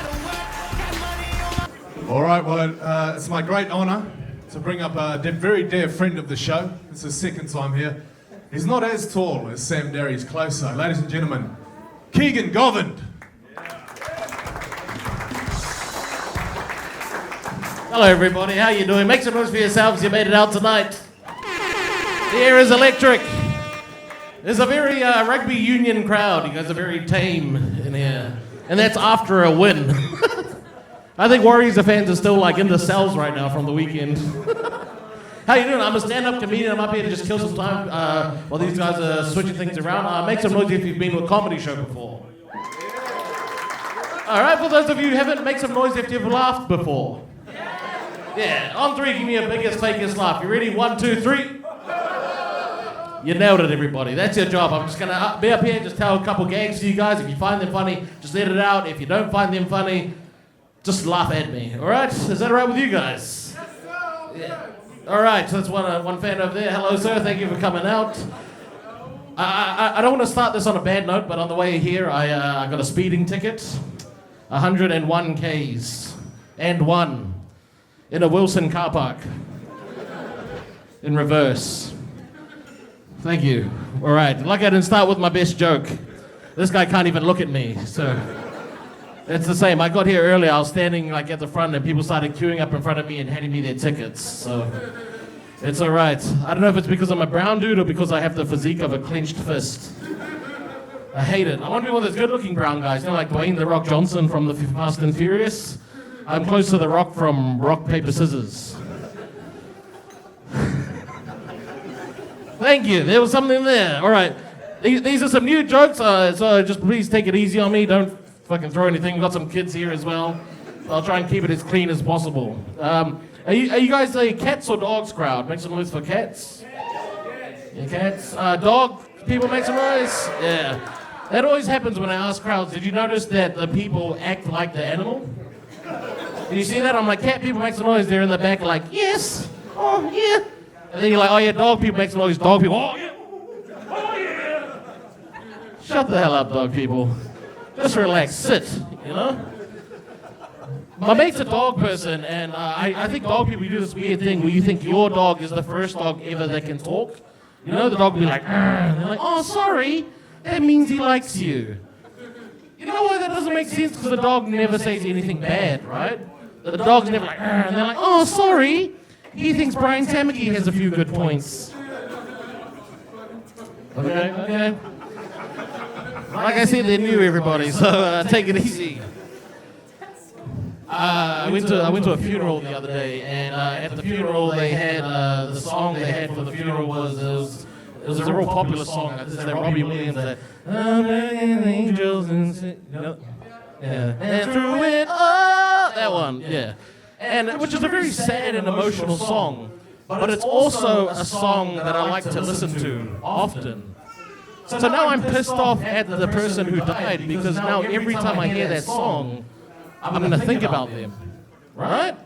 Speaker 3: All right, well, it's my great honour to bring up a very dear friend of the show. It's his second time here. He's not as tall as Sam Darry, he's closer. Ladies and gentlemen, Keegan Govind.
Speaker 10: Hello everybody, how you doing? Make some noise for yourselves, you made it out tonight. The air is electric. There's a very rugby union crowd. You guys are very tame in here. And that's after a win. I think Warriors fans are still in the cells right now from the weekend. How you doing? I'm a stand-up comedian. I'm up here to just kill some time while these guys are switching things around. Make some noise if you've been to a comedy show before. All right, for those of you who haven't, make some noise if you've laughed before. Yeah, on 3, give me a biggest, fakest laugh. You ready? 1, 2, 3. You nailed it, everybody. That's your job. I'm just going to be up here and just tell a couple gags to you guys. If you find them funny, just let it out. If you don't find them funny, just laugh at me. All right? Is that all right with you guys? Yes, sir. Yeah. All right, so that's one fan over there. Hello, sir. Thank you for coming out. I don't want to start this on a bad note, but on the way here, I got a speeding ticket. 101 Ks. And 1. In a Wilson car park. In reverse. Thank you. All right. Lucky I didn't start with my best joke. This guy can't even look at me, so it's the same. I got here early. I was standing at the front, and people started queuing up in front of me and handing me their tickets. So it's all right. I don't know if it's because I'm a brown dude or because I have the physique of a clenched fist. I hate it. I want to be one of those good-looking brown guys, like Dwayne "The Rock" Johnson from the Fast and Furious. I'm close to The Rock from Rock, Paper, Scissors. Thank you. There was something there. All right. These are some new jokes, so just please take it easy on me. Don't fucking throw anything. We've got some kids here as well. I'll try and keep it as clean as possible. Are you guys a cats or dogs crowd? Make some noise for cats. Yeah, cats. Dog people make some noise. Yeah. That always happens when I ask crowds. Did you notice that the people act like the animal? Did you see that? I'm like, cat people make some noise. They're in the back like, yes. Oh, yeah. And then you're like, oh yeah, dog people make some noise. Dog people, oh yeah. Oh yeah. Shut the hell up, dog people. Just relax, sit, My mate's a dog person, and I think dog people do this weird thing where you think your dog is the first dog ever that can talk. The dog will be like, and they're like, oh, sorry, that means he likes you. You know why that doesn't make sense? Because the dog never says anything bad, right? The dog's never like, and they're like, oh, sorry, he thinks Brian Tamaki has a few good points. Okay. Like I said, they're new, everybody, so take it easy. I went to a funeral the other day, and at the funeral they had the song they had for the funeral was a real popular song. It's that Robbie Williams, that angels and through it all. about that one? Yeah. And which is a very sad and emotional song, but it's also a song that I like to listen to often. So now I'm pissed off at the person who died because now every time I hear that song, I'm going to think about them, right?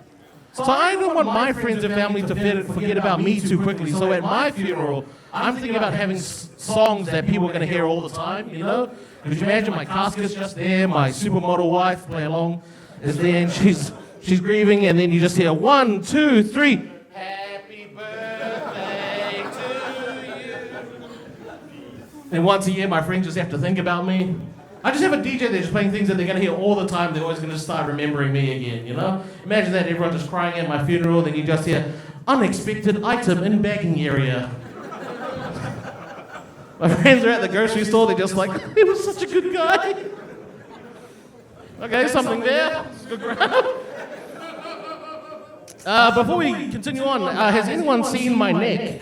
Speaker 10: So I don't want my friends and family to forget about me too quickly. So at my funeral, I'm thinking about having songs that people are going to hear all the time, you know? Could you imagine my casket's just there, my supermodel wife, play along, is there, and she's grieving, and then you just hear 1, 2, 3. Happy birthday to you. And once a year, my friends just have to think about me. I just have a DJ there just playing things that they're going to hear all the time. They're always going to start remembering me again, you know? Imagine that, everyone just crying at my funeral, then you just hear, unexpected item in bagging area. My friends are at the grocery store, they're just like, he was such a good guy. Okay, something there. Good crowd. Before we continue on, has anyone seen my neck?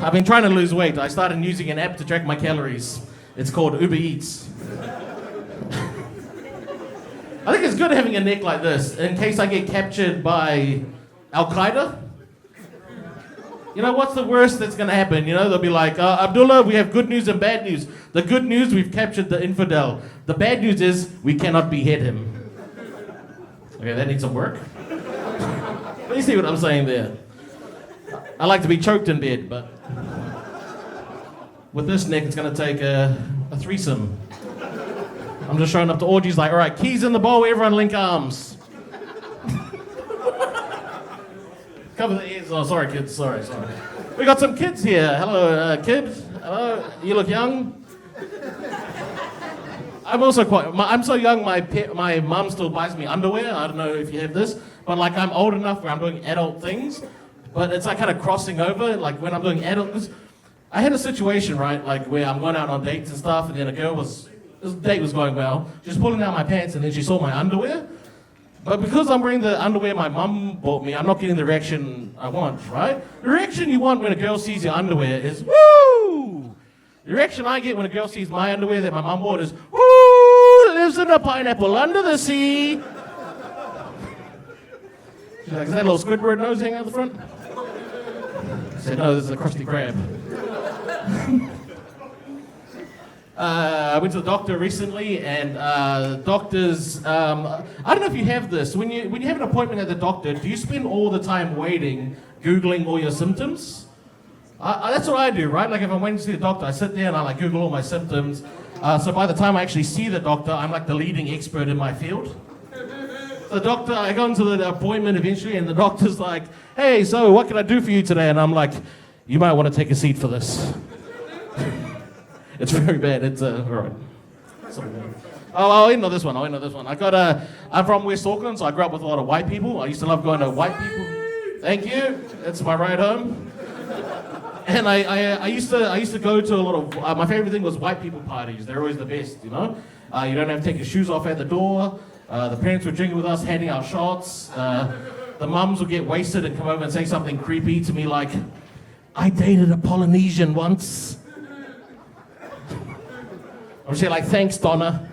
Speaker 10: I've been trying to lose weight. I started using an app to track my calories. It's called Uber Eats. I think it's good having a neck like this in case I get captured by Al-Qaeda. You know, what's the worst that's going to happen? You know, they'll be like, Abdullah, we have good news and bad news. The good news, we've captured the infidel. The bad news is, we cannot behead him. Okay, that needs some work. You see what I'm saying there? I like to be choked in bed, but with this neck, it's going to take a threesome. I'm just showing up to orgies like, all right, keys in the bowl, everyone link arms. Cover the ears. Oh, sorry, kids. Sorry. We got some kids here. Hello, kid. Hello. You look young. I'm so young, my mum still buys me underwear. I don't know if you have this, but like I'm old enough where I'm doing adult things, but it's like kind of crossing over, like when I'm doing adult. I had a situation, right, like where I'm going out on dates and stuff, and then this date was going well. She was pulling down my pants, and then she saw my underwear. But because I'm wearing the underwear my mum bought me, I'm not getting the reaction I want, right? The reaction you want when a girl sees your underwear is, woo! The reaction I get when a girl sees my underwear that my mum bought is, woo! Lives in a pineapple under the sea. She's like, is that a little Squidward nose hanging out the front? I said, no, this is a Krusty Krab. I went to the doctor recently, and doctors, I don't know if you have this. When you have an appointment at the doctor, do you spend all the time waiting, Googling all your symptoms? That's what I do, right? Like if I'm waiting to see the doctor, I sit there and I like Google all my symptoms. So by the time I actually see the doctor, I'm like the leading expert in my field. The doctor, I go into the appointment eventually, and the doctor's like, hey, so what can I do for you today? And I'm like, you might want to take a seat for this. It's very bad. It's all right. I'll end on this one. I'm from West Auckland, so I grew up with a lot of white people. I used to love going to white people. Thank you. That's my ride home. And I used to go to a lot of. My favorite thing was white people parties. They're always the best, you know. You don't have to take your shoes off at the door. The parents would drink with us, handing out shots. The mums would get wasted and come over and say something creepy to me like, "I dated a Polynesian once." I would say like, thanks, Donna.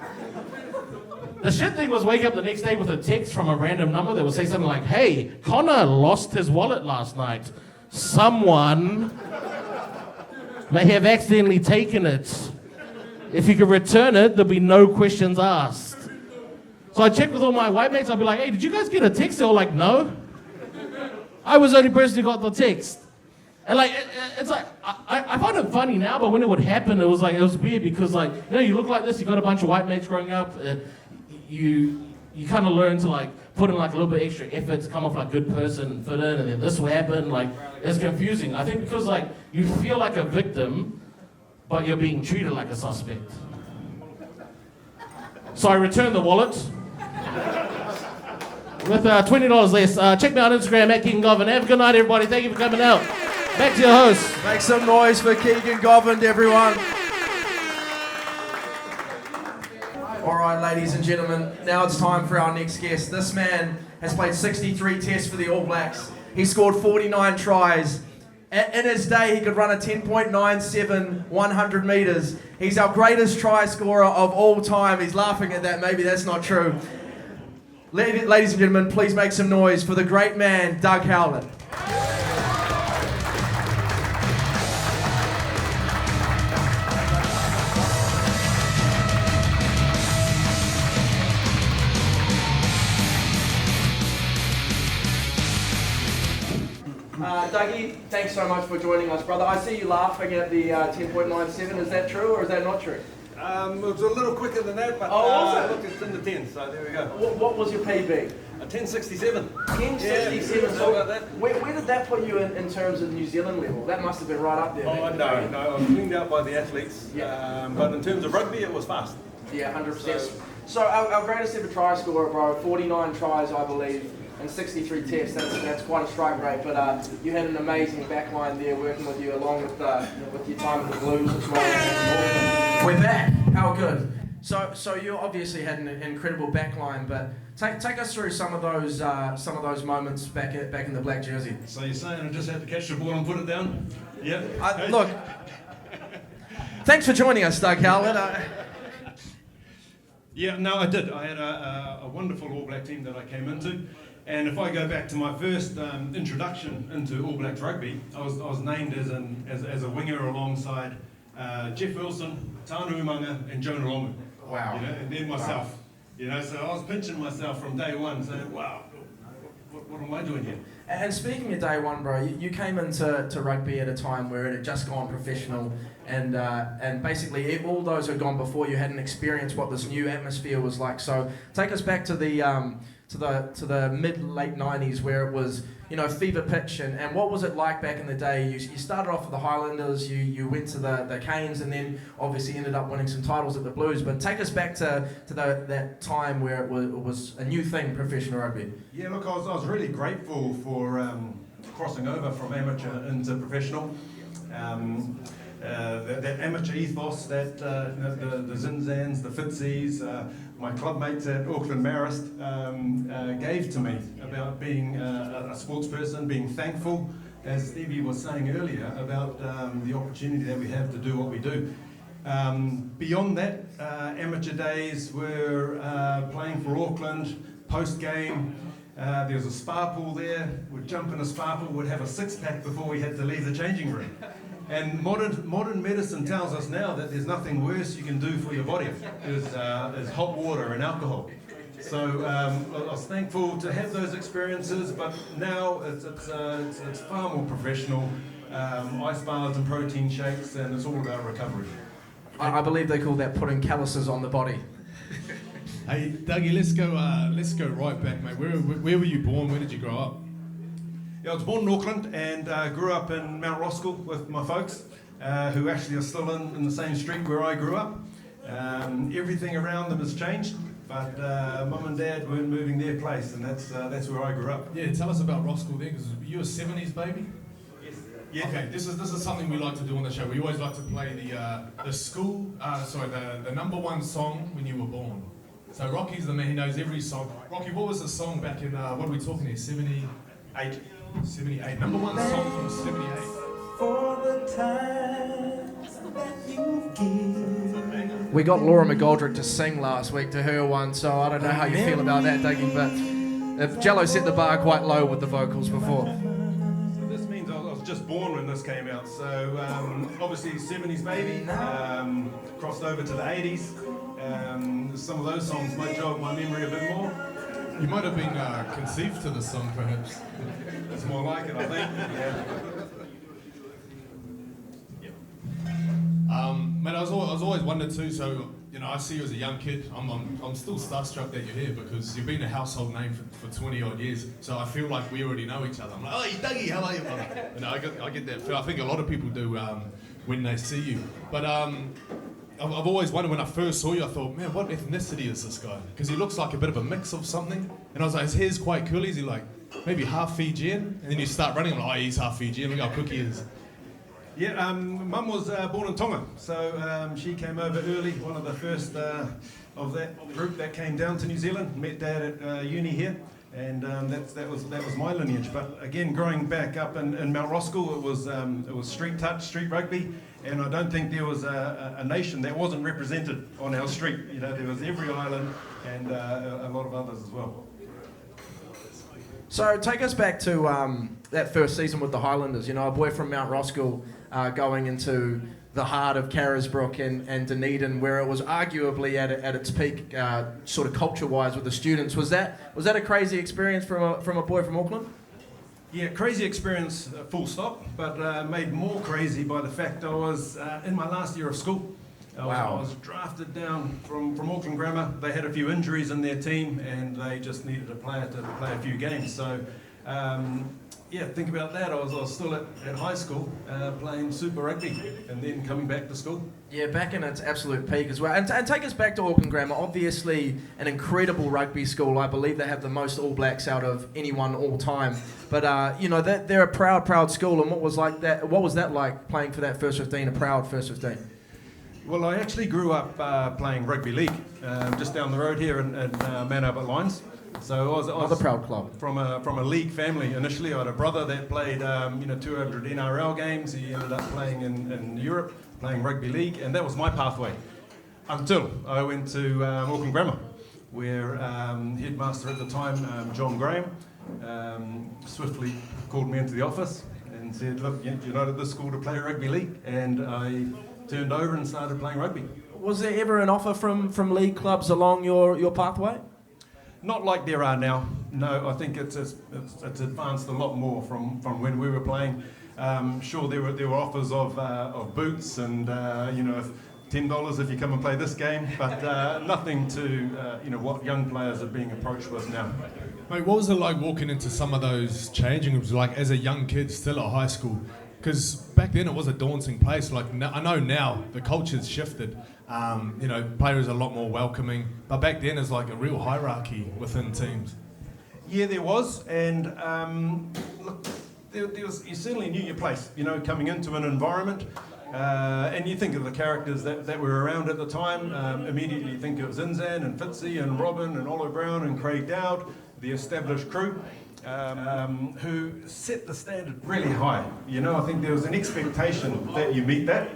Speaker 10: The shit thing was wake up the next day with a text from a random number that would say something like, hey, Connor lost his wallet last night. Someone may have accidentally taken it. If you could return it, there'll be no questions asked. So I checked with all my white mates. I'd be like, hey, did you guys get a text? They were like, no. I was the only person who got the text. And like, it's like, I find it funny now, but when it would happen, it was weird because like, you know, you look like this, you got a bunch of white mates growing up, you kind of learn to like, put in like a little bit extra effort to come off like good person and fit in, and then this will happen, like, it's confusing. I think because like, you feel like a victim, but you're being treated like a suspect. So I returned the wallet with $20 less. Check me out on Instagram at Keegan Govind. Have a good night, everybody. Thank you for coming out. Back to your host.
Speaker 2: Make some noise for Keegan Govind, everyone. All right, ladies and gentlemen, now it's time for our next guest. This man has played 63 tests for the All Blacks. He scored 49 tries, In his day, he could run a 10.97 100 metres. He's our greatest try scorer of all time. He's laughing at that. Maybe that's not true. Ladies and gentlemen, please make some noise for the great man, Doug Howlett. Dougie, thanks so much for joining us, brother. I see you laughing at the 10.97. Is that true or is that not true?
Speaker 11: It was a little quicker than that, but look, it's in the 10s, so there we go.
Speaker 2: What was your PB?
Speaker 11: A 10.67.
Speaker 2: 10.67.
Speaker 11: Yeah,
Speaker 2: So
Speaker 11: about that.
Speaker 2: where did that put you in terms of New Zealand level? That must have been right up there.
Speaker 11: Oh, no, I was cleaned out by the athletes.
Speaker 2: Yeah.
Speaker 11: But in terms of rugby, it was fast.
Speaker 2: Yeah, 100%. So our greatest ever try scorer, bro, 49 tries, I believe, and 63 tests. That's quite a strike rate. But you had an amazing backline there working with you, along with your time at the Blues as well. We're back. How good. So you obviously had an incredible backline, but take us through some of those moments back in the black jersey.
Speaker 11: So you're saying I just had to catch the ball and put it down? Yeah.
Speaker 2: Look. Thanks for joining us, Doug Howlett.
Speaker 11: Yeah, no, I did. I had a wonderful All Black team that I came into. And if I go back to my first introduction into All Blacks rugby, I was named as a winger alongside Jeff Wilson, Tanu Umanga, and Jonah Lomu.
Speaker 2: Wow.
Speaker 11: You know, and then myself. Wow. You know, so I was pinching myself from day one, saying, "Wow, what am I doing here?"
Speaker 2: And speaking of day one, bro, you came into rugby at a time where it had just gone professional, and basically all those who had gone before you hadn't experienced what this new atmosphere was like. So take us back to the mid-late 90s, where it was, you know, fever pitch, and what was it like back in the day? You started off with the Highlanders, you went to the Canes, and then obviously ended up winning some titles at the Blues. But take us back to that time where it was a new thing, professional rugby.
Speaker 11: Yeah, look, I was really grateful for crossing over from amateur into professional. That amateur ethos, that the Zinzans, the Fitzies, my club mates at Auckland Marist gave to me about being a sports person, being thankful, as Stevie was saying earlier, about the opportunity that we have to do what we do. Beyond that, amateur days were playing for Auckland, post-game. There was a spa pool there. We'd jump in a spa pool, we'd have a six-pack before we had to leave the changing room. And modern medicine tells us now that there's nothing worse you can do for your body is hot water and alcohol. So I was thankful to have those experiences, but now it's far more professional. Ice baths and protein shakes, and it's all about recovery.
Speaker 2: I believe they call that putting calluses on the body.
Speaker 3: Hey, Dougie, let's go right back, mate. Where were you born? Where did you grow up?
Speaker 11: Yeah, I was born in Auckland and grew up in Mount Roskill with my folks, who actually are still in the same street where I grew up. Everything around them has changed, but Mum and Dad weren't moving their place, and that's where I grew up.
Speaker 3: Yeah, tell us about Roskill there, because you a 70s baby?
Speaker 11: Yes. Yeah.
Speaker 3: Okay, this is something we like to do on the show. We always like to play the number one song when you were born. So Rocky's the man, he knows every song. Rocky, what was the song back in, what are we talking here, 78? 78, number one song from 78.
Speaker 4: For the times that you give.
Speaker 2: We got Laura McGoldrick to sing last week to her one, so I don't know how you feel about that, Dougie, but Jello set the bar quite low with the vocals before.
Speaker 11: So this means I was just born when this came out, so obviously 70s baby, crossed over to the 80s. Some of those songs might jog my memory a bit more.
Speaker 3: You might have been conceived to the song, perhaps.
Speaker 11: That's more like it, I think.
Speaker 3: Yeah. Mate, I was always wondered too. So you know, I see you as a young kid. I'm still starstruck that you're here because you've been a household name for 20 odd years. So I feel like we already know each other. I'm like, oh, Dougie, how are you, brother? You know, I get that feel. I think a lot of people do when they see you. But I've always wondered, when I first saw you, I thought, man, what ethnicity is this guy? Because he looks like a bit of a mix of something. And I was like, his hair's quite curly. Is he like maybe half Fijian? And then you start running, I'm like, oh, he's half Fijian. Look how quick he is.
Speaker 11: Yeah, Mum was born in Tonga, so she came over early, one of the first of that group that came down to New Zealand. Met Dad at uni here, and that was my lineage. But again, growing back up in Mount Roskill, it was street touch, street rugby, and I don't think there was a nation that wasn't represented on our street. You know, there was every island and a lot of others as well.
Speaker 2: So take us back to that first season with the Highlanders. You know, a boy from Mount Roskill going into the heart of Carisbrook and Dunedin, where it was arguably at its peak, sort of culture-wise with the students. Was that a crazy experience from a boy from Auckland?
Speaker 11: Yeah, crazy experience, full stop, but made more crazy by the fact I was in my last year of school. I was drafted down from Auckland Grammar. They had a few injuries in their team and they just needed a player to play a few games. So, think about that. I was still at high school playing Super Rugby and then coming back to school.
Speaker 2: Yeah, back in its absolute peak as well. And take us back to Auckland Grammar. Obviously, an incredible rugby school. I believe they have the most All Blacks out of anyone all time. But they're a proud school. And what was that like playing for that first 15, a proud first 15?
Speaker 11: Well, I actually grew up playing rugby league just down the road here at Man Albert Lions. So I was
Speaker 2: another proud club
Speaker 11: from a league family. Initially, I had a brother that played 200 NRL games. He ended up playing in Europe, playing rugby league, and that was my pathway until I went to Auckland Grammar, where headmaster at the time, John Graham, swiftly called me into the office and said, "Look, you're not at this school to play rugby league," and I turned over and started playing rugby.
Speaker 2: Was there ever an offer from league clubs along your pathway?
Speaker 11: Not like there are now. No, I think it's advanced a lot more from when we were playing. Sure, there were offers of boots and $10 if you come and play this game, but nothing to what young players are being approached with now.
Speaker 3: Mate, what was it like walking into some of those changing rooms, like as a young kid still at high school? Because back then it was a daunting place. Like I know now the culture's shifted. Players are a lot more welcoming. But back then it's like a real hierarchy within teams.
Speaker 11: Yeah, there was, and look, there was. You certainly knew your place. Coming into an environment, and you think of the characters that were around at the time. Immediately you think of Zinzan and Fitzy and Robin and Oliver Brown and Craig Dowd, the established crew. Who set the standard really high. I think there was an expectation that you meet that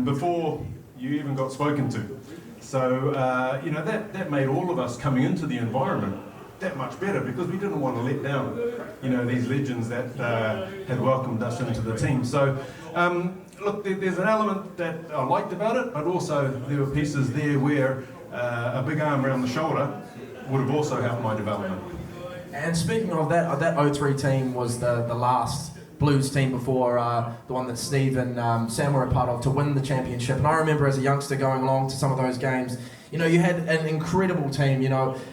Speaker 11: before you even got spoken to. So, that made all of us coming into the environment that much better because we didn't want to let down, these legends that had welcomed us into the team. So, look, there's an element that I liked about it, but also there were pieces there where a big arm around the shoulder would have also helped my development.
Speaker 2: And speaking of that 03 team was the last Blues team before the one that Steve and Sam were a part of to win the championship. And I remember as a youngster going along to some of those games, you had an incredible team.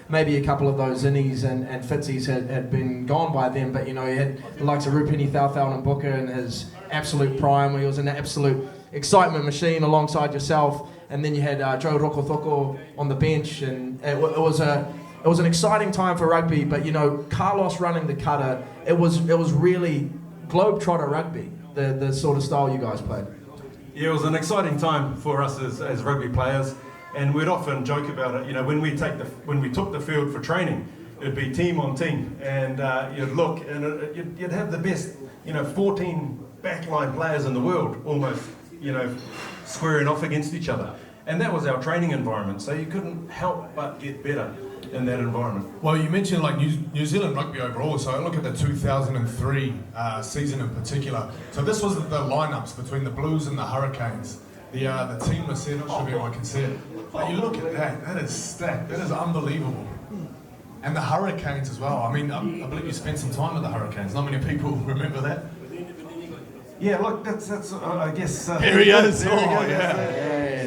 Speaker 2: Maybe a couple of those Innies and Fitzies had been gone by then, but you had the likes of Rupini Thauthaun and Booker in his absolute prime, where he was an absolute excitement machine alongside yourself. And then you had Joe Rokothoko on the bench, and it was an exciting time for rugby, but Carlos running the cutter, it was really globetrotter rugby, the sort of style you guys played.
Speaker 11: Yeah, it was an exciting time for us as rugby players, and we'd often joke about it. When we took the field for training, it'd be team on team, and you'd look and you'd have the best 14 backline players in the world almost squaring off against each other, and that was our training environment. So you couldn't help but get better in that environment.
Speaker 3: Well, you mentioned like New Zealand rugby overall, so I look at the 2003 season in particular. So this was the lineups between the Blues and the Hurricanes. The team was here, not sure if everyone can see it. But you look at that is stacked, that is unbelievable. And the Hurricanes as well. I mean, I believe you spent some time with the Hurricanes. Not many people remember that.
Speaker 11: Yeah, look, that's I guess...
Speaker 3: Here he is.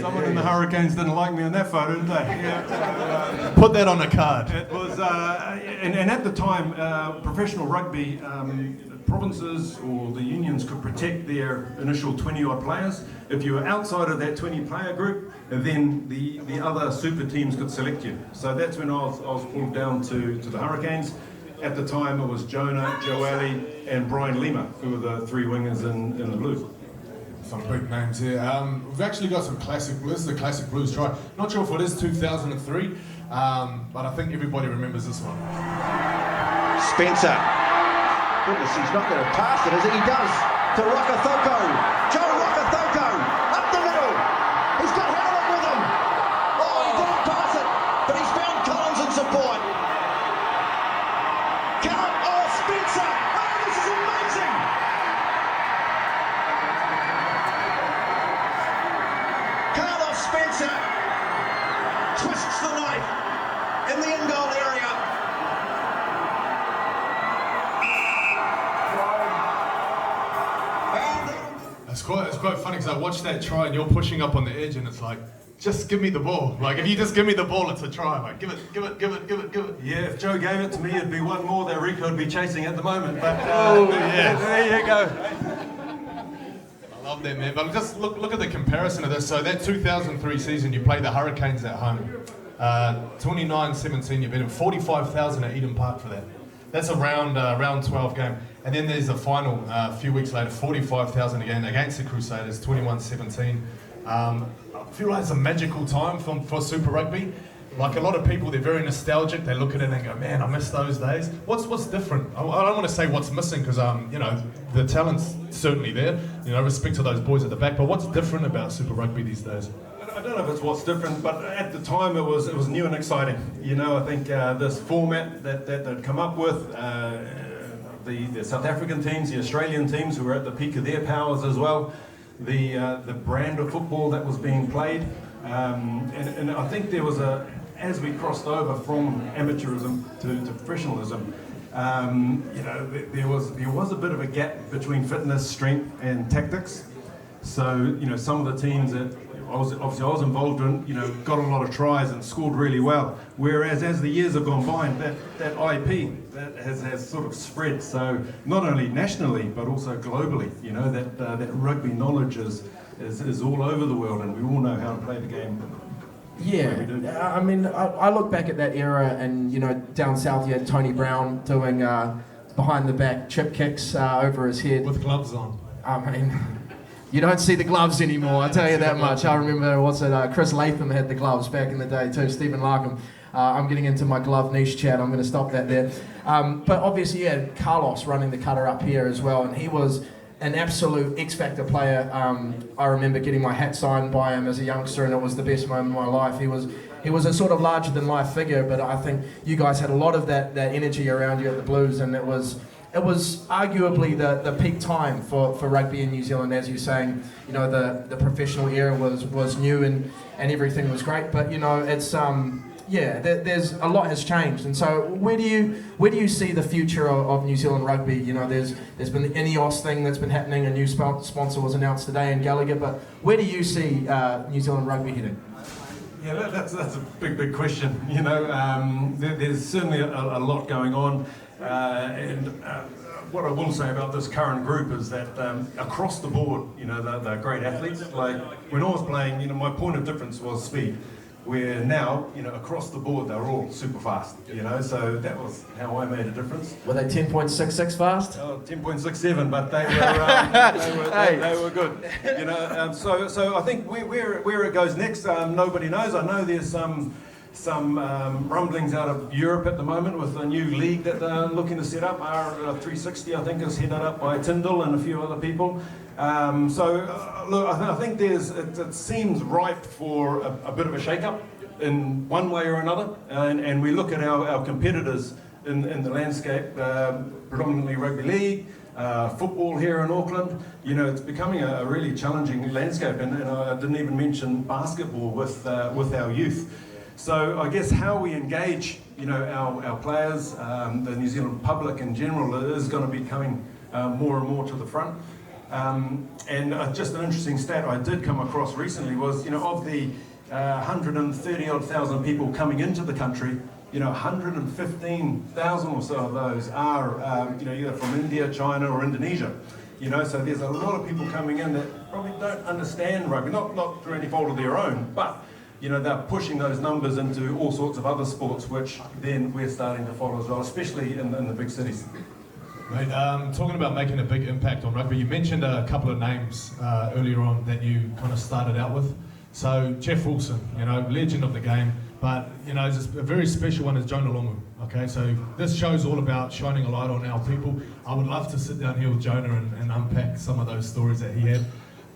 Speaker 11: Someone in the Hurricanes didn't like me in that photo, didn't they? Yeah.
Speaker 3: Put that on a card.
Speaker 11: It was, and at the time, professional rugby, provinces or the unions could protect their initial 20-odd players. If you were outside of that 20-player group, then the other super teams could select you. So that's when I was pulled down to the Hurricanes. At the time, it was Jonah, Joe Ali, and Brian Lima, who were the three wingers in the Blues.
Speaker 3: some big names here. We've actually got some classic blues. This is a classic blues try. Not sure if it is 2003, but I think everybody remembers this one.
Speaker 8: Spencer. Goodness, he's not going to pass it, is he? He does. To Rakathoko. Joe Rakathoko. Up the middle. He's got Howlett with him. Oh, he didn't pass it, but he's found Collins in support. Count. Oh, Spencer. Oh, this is amazing. Carlos Spencer twists the knife in the in-goal area.
Speaker 3: It's quite funny because I watched that try and you're pushing up on the edge and it's like, just give me the ball. Like if you just give me the ball, it's a try. Like give it.
Speaker 11: Yeah, if Joe gave it to me, it'd be one more that Rico would be chasing at the moment. But
Speaker 3: yes.
Speaker 11: There you go.
Speaker 3: I love that, man. But just look at the comparison of this. So that 2003 season, you played the Hurricanes at home. 29-17, you beat them. 45,000 at Eden Park for that. That's a round 12 game. And then there's the final a few weeks later, 45,000 again against the Crusaders, 21-17. I feel like it's a magical time for Super Rugby. Like a lot of people, they're very nostalgic. They look at it and go, man, I miss those days. What's different? I don't want to say what's missing because the talent's certainly there. Respect to those boys at the back. But what's different about Super Rugby these days?
Speaker 11: I don't know if it's what's different, but at the time it was new and exciting. I think this format that they'd come up with, the South African teams, the Australian teams who were at the peak of their powers as well, the brand of football that was being played, and I think there was as we crossed over from amateurism to professionalism, there was a bit of a gap between fitness, strength, and tactics. So some of the teams that I was involved in, got a lot of tries and scored really well. Whereas as the years have gone by, that IP that has sort of spread. So not only nationally but also globally. That rugby knowledge is all over the world, and we all know how to play the game.
Speaker 2: Yeah, I mean, I look back at that era, and down south you had Tony Brown doing behind the back chip kicks over his head
Speaker 3: with gloves on.
Speaker 2: I mean. You don't see the gloves anymore, I tell you that much. I remember, Chris Latham had the gloves back in the day too, Stephen Larkham. I'm getting into my glove niche chat, I'm going to stop that there. But obviously, you had Carlos running the cutter up here as well, and he was an absolute X-Factor player. I remember getting my hat signed by him as a youngster, and it was the best moment of my life. He was a sort of larger-than-life figure, but I think you guys had a lot of that energy around you at the Blues, and it was arguably the peak time for rugby in New Zealand, as you're saying. The professional era was new and everything was great, but it's there's a lot has changed. And so where do you see the future of New Zealand rugby? There's been the Ineos thing that's been happening. A new sponsor was announced today in Gallagher, but where do you see New Zealand rugby heading?
Speaker 11: Yeah, that's a big question. There's certainly a lot going on. What I will say about this current group is that across the board, they're great athletes. Like when I was playing, my point of difference was speed. Where now, across the board, they're all super fast. So that was how I made a difference.
Speaker 2: Were they 10.66 fast?
Speaker 11: Oh, 10.67, but they were good. So I think where it goes next, nobody knows. I know there's some rumblings out of Europe at the moment with a new league that they're looking to set up. R360, I think, is headed up by Tyndall and a few other people. Look, I think it seems ripe for a bit of a shake-up in one way or another. And we look at our competitors in the landscape, predominantly rugby league, football here in Auckland. It's becoming a really challenging landscape. And I didn't even mention basketball with our youth. So I guess how we engage, our players, the New Zealand public in general, is going to be coming more and more to the front. And just an interesting stat I did come across recently was, of the 130-odd thousand people coming into the country, 115,000 or so of those are, either from India, China, or Indonesia. So there's a lot of people coming in that probably don't understand rugby, not through any fault of their own, but they're pushing those numbers into all sorts of other sports, which then we're starting to follow as well, especially in the big cities.
Speaker 3: Mate, talking about making a big impact on rugby, you mentioned a couple of names earlier on that you kind of started out with. So Jeff Wilson, you know, legend of the game, but you know, just a very special one is Jonah Lomu. Okay, so this show's all about shining a light on our people. I would love to sit down here with Jonah and unpack some of those stories that he had.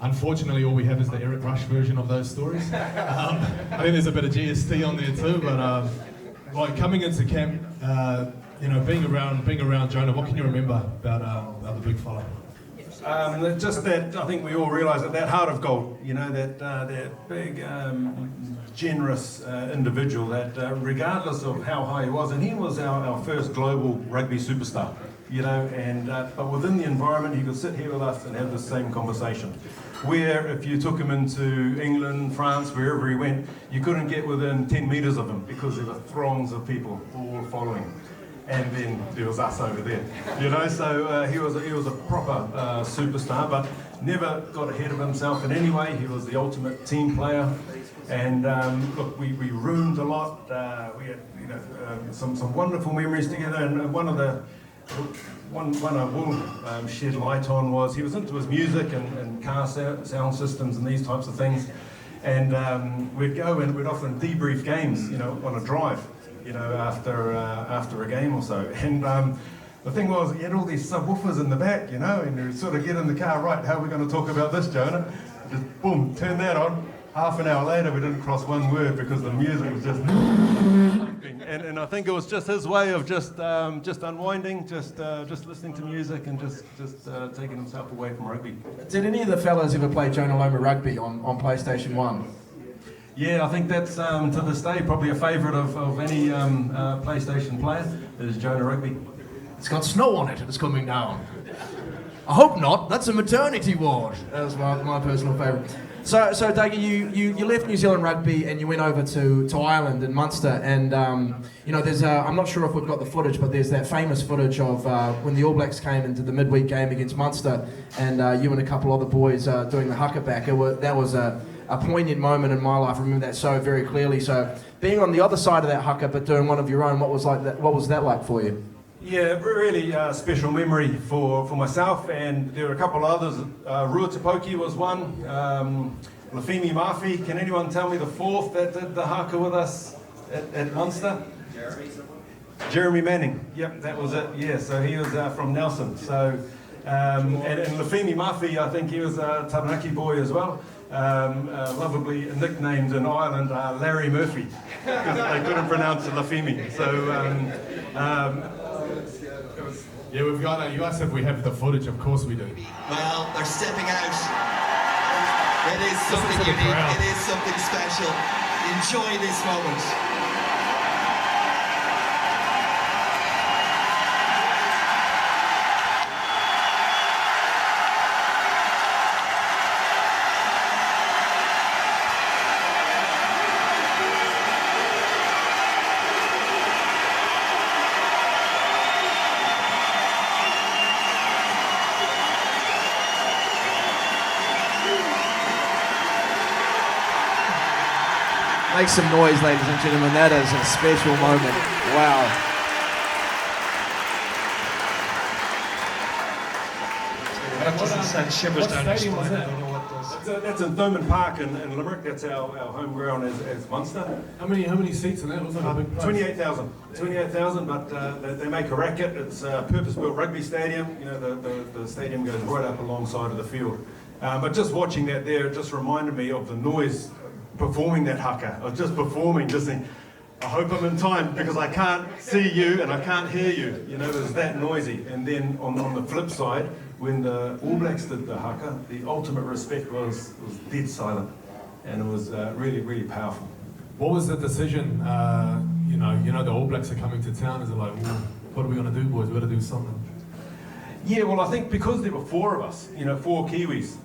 Speaker 3: Unfortunately, all we have is the Eric Rush version of those stories. I think there's a bit of GST on there too, but like coming into camp, you know, being around Jonah, what can you remember about the big fella?
Speaker 11: Just that I think we all realise that heart of gold, you know, that big, generous individual that regardless of how high he was, and he was our first global rugby superstar, you know, and but within the environment he could sit here with us and have the same conversation. Where if you took him into England, France, wherever he went, you couldn't get within 10 metres of him because there were throngs of people all following. And then there was us over there, you know. So he was a proper superstar, but never got ahead of himself in any way. He was the ultimate team player, and look, we roomed a lot. We had, you know, some wonderful memories together. And one I will shed light on was he was into his music and car sound systems and these types of things. And we'd go and we'd often debrief games, you know, on a drive, you know, after a game or so. And the thing was, he had all these subwoofers in the back, you know, and you'd sort of get in the car, right, how are we going to talk about this, Jonah? Just boom, turn that on. Half an hour later, we didn't cross one word because the music was just... and I think it was just his way of just unwinding, just listening to music and just taking himself away from rugby.
Speaker 2: Did any of the fellas ever play Jonah Lomu Rugby on PlayStation 1?
Speaker 11: Yeah, I think that's to this day probably a favourite of any PlayStation player is Jonah Rugby.
Speaker 2: It's got snow on it and it's coming down. I hope not. That's a maternity ward. That was my personal favourite. So Dougie, you left New Zealand Rugby and you went over to Ireland and Munster, and you know, there's I'm not sure if we've got the footage, but there's that famous footage of when the All Blacks came into the midweek game against Munster, and you and a couple other boys doing the haka back. That was a poignant moment in my life. I remember that so very clearly. So being on the other side of that haka but doing one of your own, what was that like for you?
Speaker 11: Yeah, really special memory for myself, and there were a couple of others. Ruatapoki was one. Lafimi Mafi. Can anyone tell me the fourth that did the haka with us at Munster? Jeremy Manning. Yep, that was it. Yeah, so he was from Nelson. So and Lafimi Mafi, I think he was a Taranaki boy as well. Lovably nicknamed in Ireland Larry Murphy because they couldn't pronounce Lafimi. So.
Speaker 3: Yeah, we've got. You asked if we have the footage. Of course we do.
Speaker 12: Well, they're stepping out. It is something unique. It is something special. Enjoy this moment.
Speaker 2: Make some noise, ladies and gentlemen. That is a special moment. Wow.
Speaker 11: That's in Thurman Park in Limerick. That's our home ground as Munster.
Speaker 3: How many seats in that? Was it a big place?
Speaker 11: 28,000. 28,000, but they make a racket. It's a purpose-built rugby stadium. You know, the stadium goes right up alongside of the field. But just watching that there, it just reminded me of the noise performing that haka. I was just performing, just saying, I hope I'm in time because I can't see you and I can't hear you. You know, it was that noisy. And then on the flip side, when the All Blacks did the haka, the ultimate respect was dead silent. And it was really, really powerful.
Speaker 3: What was the decision? You know, the All Blacks are coming to town. Is it like, well, what are we going to do, boys? We've got to do something.
Speaker 11: Yeah, well, I think because there were four of us, you know, four Kiwis,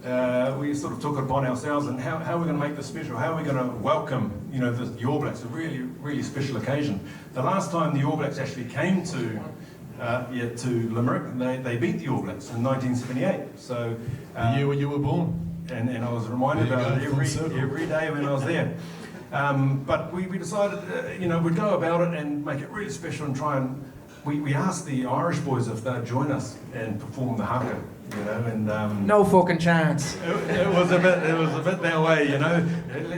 Speaker 11: we sort of took it upon ourselves, and how are we going to make this special? How are we going to welcome, you know, the All Blacks? A really, really special occasion. The last time the All Blacks actually came to Limerick, they beat the All Blacks in 1978. So
Speaker 3: the year when you were born.
Speaker 11: And I was reminded about it every day when I was there. But we decided, you know, we'd go about it and make it really special and try and we asked the Irish boys if they'd join us and perform the haka, you know, and
Speaker 2: No fucking chance.
Speaker 11: it was a bit that way, you know.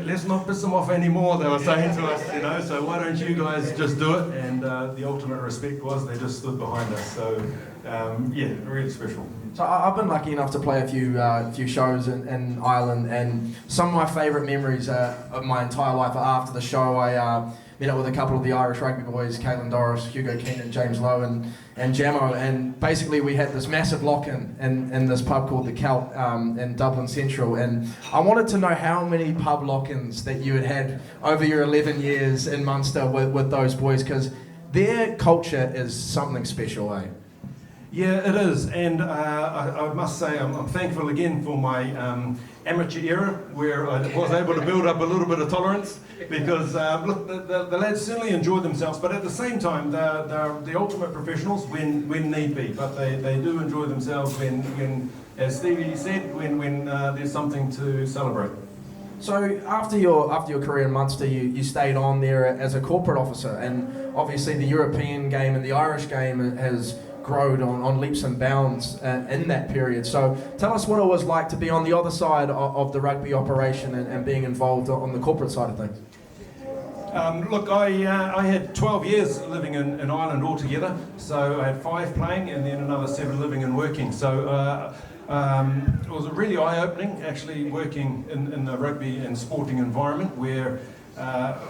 Speaker 11: Let's not piss them off anymore, they were saying to us, you know. So why don't you guys just do it? And the ultimate respect was they just stood behind us. So yeah, really special.
Speaker 2: So I've been lucky enough to play a few shows in Ireland, and some of my favourite memories of my entire life are after the show. I met up with a couple of the Irish rugby boys, Caitlin Doris, Hugo Keenan, James Lowe, and Jamo, and basically we had this massive lock-in in this pub called the Celt in Dublin Central, and I wanted to know how many pub lock-ins that you had over your 11 years in Munster with those boys, because their culture is something special, eh?
Speaker 11: Yeah, it is, and I must say I'm thankful again for my amateur era, where I was able to build up a little bit of tolerance, because look, the lads certainly enjoy themselves, but at the same time they're the ultimate professionals when need be, but they do enjoy themselves when as Stevie said, when there's something to celebrate.
Speaker 2: So after your career in Munster, you stayed on there as a corporate officer, and obviously the European game and the Irish game has grown on leaps and bounds in that period. So tell us what it was like to be on the other side of the rugby operation and being involved on the corporate side of things.
Speaker 11: Look, I had 12 years living in Ireland altogether, so I had 5 playing and then another 7 living and working. So it was really eye-opening actually working in the rugby and sporting environment, where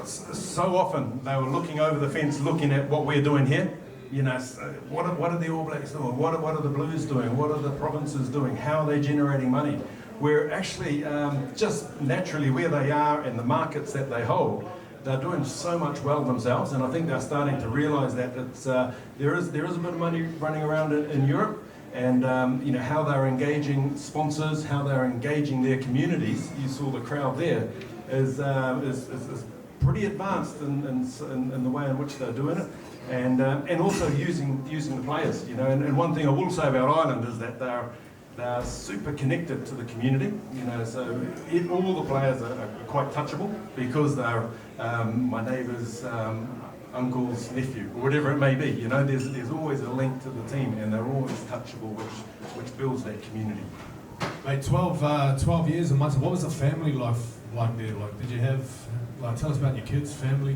Speaker 11: so often they were looking over the fence looking at what we're doing here. You know, what are the All Blacks doing? What are the Blues doing? What are the provinces doing? How are they generating money? Where actually, just naturally where they are and the markets that they hold, they're doing so much well themselves, and I think they're starting to realise that it's, there is a bit of money running around in Europe, and you know how they're engaging sponsors, how they're engaging their communities. You saw the crowd there is pretty advanced in the way in which they're doing it. And also using the players, you know. And one thing I will say about Ireland is that they're super connected to the community, you know. So all the players are quite touchable because they're my neighbour's uncle's nephew or whatever it may be. You know, there's always a link to the team, and they're always touchable, which builds that community.
Speaker 3: Mate, 12 years in Munster. What was the family life like there? Like, did you have? Like, tell us about your kids, family.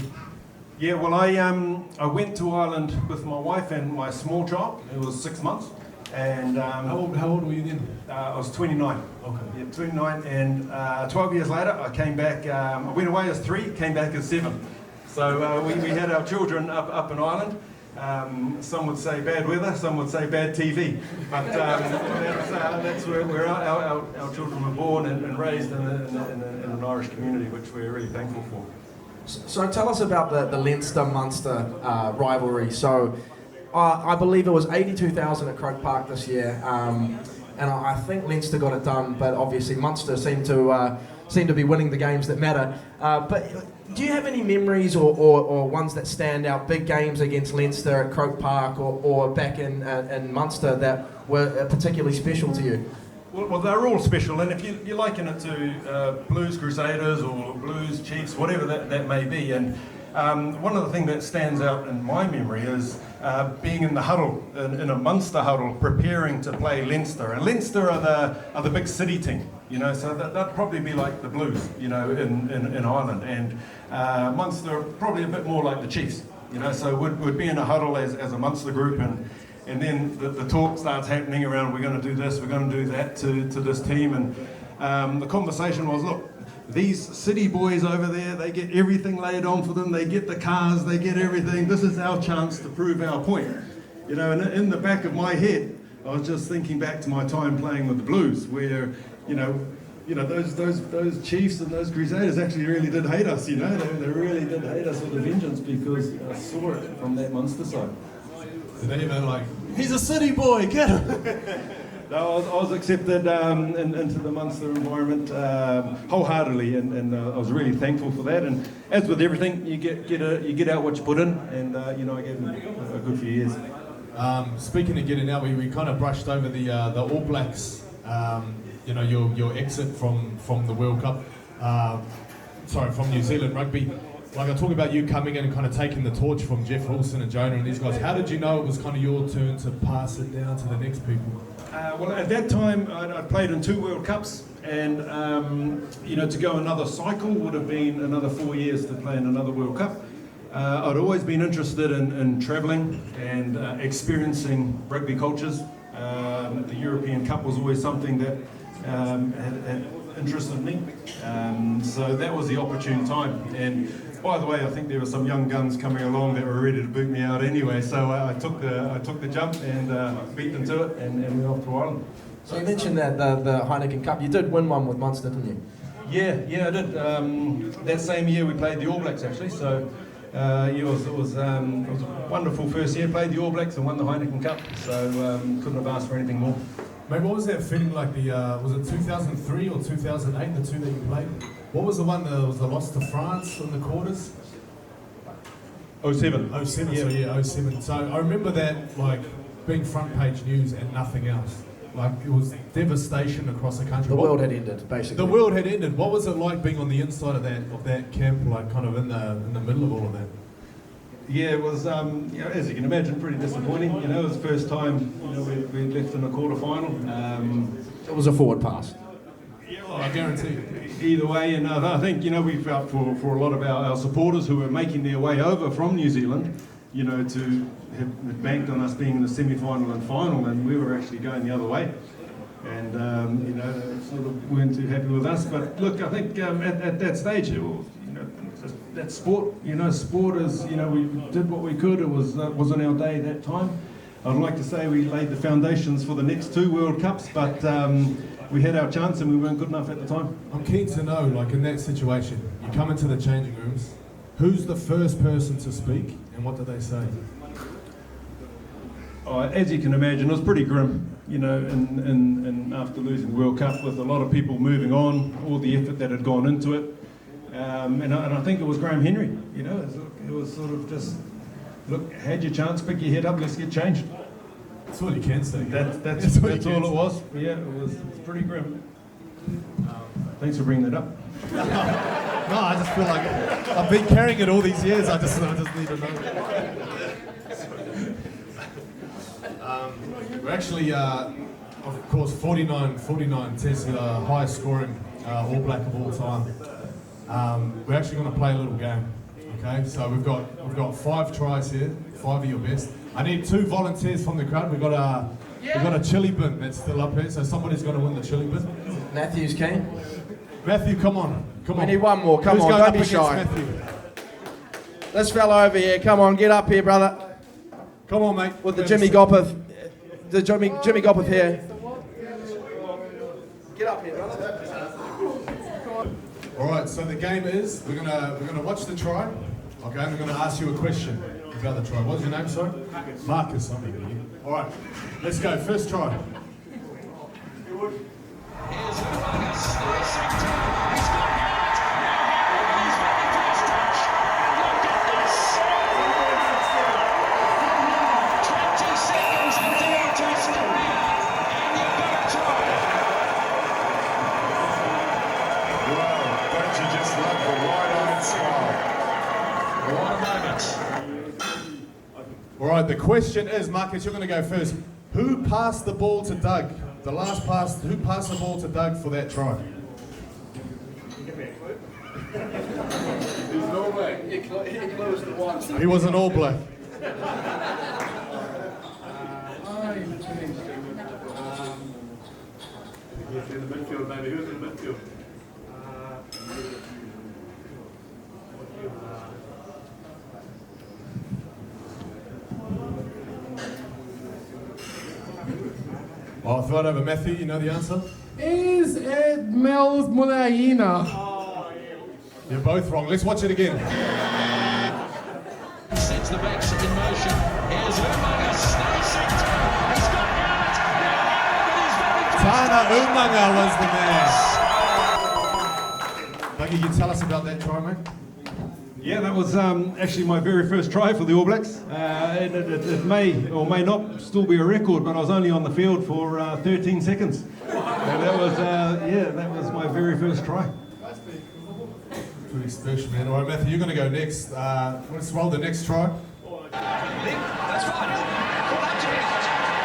Speaker 11: Yeah, well, I went to Ireland with my wife and my small child. It was 6 months, and
Speaker 3: how old were you then?
Speaker 11: I was 29.
Speaker 3: Okay.
Speaker 11: Yeah, 29, and 12 years later, I came back. I went away as 3, came back as 7. So we had our children up in Ireland. Some would say bad weather, some would say bad TV, but that's where our children were born and raised in an Irish community, which we're really thankful for.
Speaker 2: So tell us about the Leinster-Munster rivalry. So I believe it was 82,000 at Croke Park this year, and I think Leinster got it done, but obviously Munster seemed to be winning the games that matter. But do you have any memories or ones that stand out, big games against Leinster at Croke Park or back in Munster that were particularly special to you?
Speaker 11: Well, they're all special, and if you liken it to Blues Crusaders or Blues Chiefs, whatever that may be, and one of the things that stands out in my memory is being in the huddle, in a Munster huddle, preparing to play Leinster. And Leinster are the big city team, you know, so that'd probably be like the Blues, you know, in Ireland, and Munster probably a bit more like the Chiefs, you know, so we'd be in a huddle as a Munster group, and then the talk starts happening around, we're going to do this, we're going to do that to this team, and the conversation was, look, these city boys over there, they get everything laid on for them, they get the cars, they get everything, this is our chance to prove our point. You know, and in the back of my head, I was just thinking back to my time playing with the Blues, where, you know, those Chiefs and those Crusaders actually really did hate us, you know, they really did hate us with a vengeance, because I saw it from that Munster side.
Speaker 3: Did they ever like, he's a city boy, get him?
Speaker 11: No, I was accepted into the Munster environment wholeheartedly, and I was really thankful for that. And as with everything, you get out what you put in, and you know, I gave them a good few years.
Speaker 3: Speaking of getting out, we kind of brushed over the All Blacks. You know, your exit from the World Cup. From New Zealand rugby. like I talk about you coming in and kind of taking the torch from Jeff Wilson and Jonah and these guys. How did you know it was kind of your turn to pass it down to the next people?
Speaker 11: Well, at that time, I'd played in 2 World Cups, and to go another cycle would have been another 4 years to play in another World Cup. I'd always been interested in travelling and experiencing rugby cultures. The European Cup was always something that had interested me. So that was the opportune time. And by the way, I think there were some young guns coming along that were ready to boot me out anyway. So I took the jump and beat them to it and went off to Ireland.
Speaker 2: So you mentioned that the Heineken Cup. You did win one with Munster, didn't you?
Speaker 11: Yeah, I did. That same year we played the All Blacks actually. So it was a wonderful first year. Played the All Blacks and won the Heineken Cup. So couldn't have asked for anything more.
Speaker 3: Mate, what was that feeling like? Was it 2003 or 2008? The two that you played. What was the one that was the loss to France in the quarters?
Speaker 11: 07.
Speaker 3: 07.
Speaker 11: Yeah.
Speaker 3: So yeah, 07. So I remember that like being front page news and nothing else. Like it was devastation across the country.
Speaker 2: The world had ended, basically.
Speaker 3: The world had ended. What was it like being on the inside of that camp, like kind of in the middle of all of that?
Speaker 11: Yeah, it was, as you can imagine, pretty disappointing. It was the first time we left in a quarter final.
Speaker 2: It was a forward pass.
Speaker 11: Yeah,
Speaker 3: I guarantee.
Speaker 11: Either way, and I think we felt for a lot of our supporters who were making their way over from New Zealand, to have banked on us being in the semi-final and final, and we were actually going the other way. And sort of weren't too happy with us. But look, I think at that stage, that sport, sport is, we did what we could. It wasn't our day that time. I'd like to say we laid the foundations for the next 2 World Cups, but we had our chance and we weren't good enough at the time.
Speaker 3: I'm keen to know, like in that situation, you come into the changing rooms, who's the first person to speak and what do they say?
Speaker 11: As you can imagine, it was pretty grim, and after losing the World Cup with a lot of people moving on, all the effort that had gone into it. And I think it was Graham Henry, it was sort of just, look, had your chance, pick your head up, let's get changed.
Speaker 3: That's all you can say.
Speaker 11: That's all it was. Yeah, it was pretty grim. Thanks for bringing that up.
Speaker 3: No, I just feel like I've been carrying it all these years. I just need to know. We're actually, of course, 49 tests, the highest scoring All Black of all time. We're actually going to play a little game. Okay, so we've got 5 tries here, 5 of your best. I need 2 volunteers from the crowd. We've got a chili bin that's still up here, so somebody's going to win the chili bin.
Speaker 2: Matthew's keen.
Speaker 3: Matthew, come on.
Speaker 2: We need one more. Come
Speaker 3: Who's
Speaker 2: on,
Speaker 3: going
Speaker 2: don't
Speaker 3: up
Speaker 2: be shy.
Speaker 3: against Matthew?
Speaker 2: This fella over here, come on, get up here, brother.
Speaker 3: Come on, mate.
Speaker 2: With the Jimmy Gopeth. The Jimmy Gopeth here. Get up here, brother.
Speaker 3: All right, so the game is we're gonna watch the try. Okay, and I'm gonna ask you a question about the try. What's your name, sorry? Marcus. I'm here. All right, let's go. First try. All right, the question is, Marcus, you're going to go first. Who passed the ball to Doug? The last pass, who passed the ball to Doug for that try?
Speaker 2: There's no way. He closed the one.
Speaker 3: He was an All Black.
Speaker 6: He's in the midfield, maybe. Who's in the midfield?
Speaker 3: I'll throw it over Matthew. You know the answer?
Speaker 6: Is it Mel's Mulaina?
Speaker 3: You're both wrong. Let's watch it again.
Speaker 7: Sets the backs in motion. Here's Umaga, stays centre. He's got out.
Speaker 3: Tana Umaga was the man. Dougie, you tell us about that try, mate?
Speaker 11: Yeah, that was actually my very first try for the All Blacks. It may or may not still be a record, but I was only on the field for 13 seconds. And that was my very first try.
Speaker 3: Pretty special, man. All right, Matthew, you're going to go next. Let's roll the next try.
Speaker 7: That's right.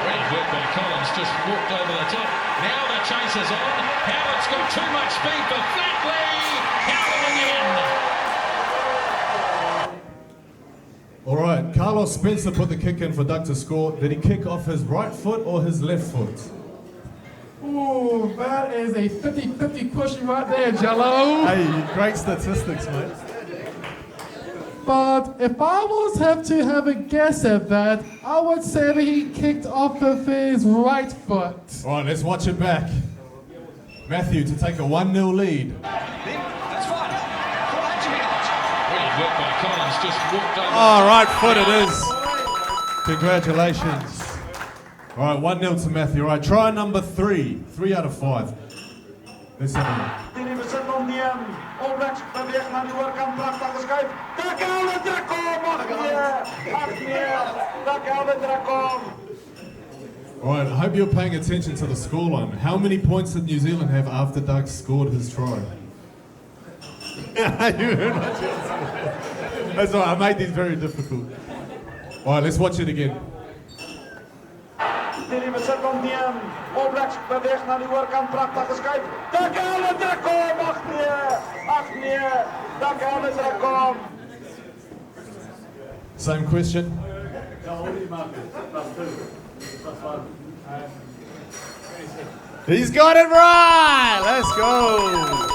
Speaker 7: Great work by Collins, just walked over the top. Now the chase is on. Howlett's got too much speed for Flatley. Howlett again.
Speaker 3: All right, Carlos Spencer put the kick in for Doug to score. Did he kick off his right foot or his left foot?
Speaker 13: Ooh, that is a 50-50 question right there, Jello.
Speaker 3: Hey, great statistics, mate.
Speaker 13: But if I was have to have a guess at that, I would say that he kicked off of his right foot.
Speaker 3: All right, let's watch it back. Matthew to take a 1-0 lead.
Speaker 7: That's right. Great work by Collins, just walked over.
Speaker 3: Oh, right foot it is. Congratulations. All right, 1-0 to Matthew. All right, try number 3. 3 out of 5. Let's have a look.
Speaker 8: All Blacks beweegt naar die voorkant, prachtig geschuift. Daar Howlett, daar kom, ach nee, daar Howlett, daar kom.
Speaker 3: All right, I hope you're paying attention to the scoreline. How many points did New Zealand have after Doug scored his try? That's all right, I made these very difficult. All right, let's watch it again.
Speaker 8: Die nieuwe set komt niet aan. All Blacks beweegt naar die voorkant, prachtig geschuift. Daar Howlett, daar kom, ach nee, daar Howlett, daar kom.
Speaker 3: Same question. He's got it right! Let's go!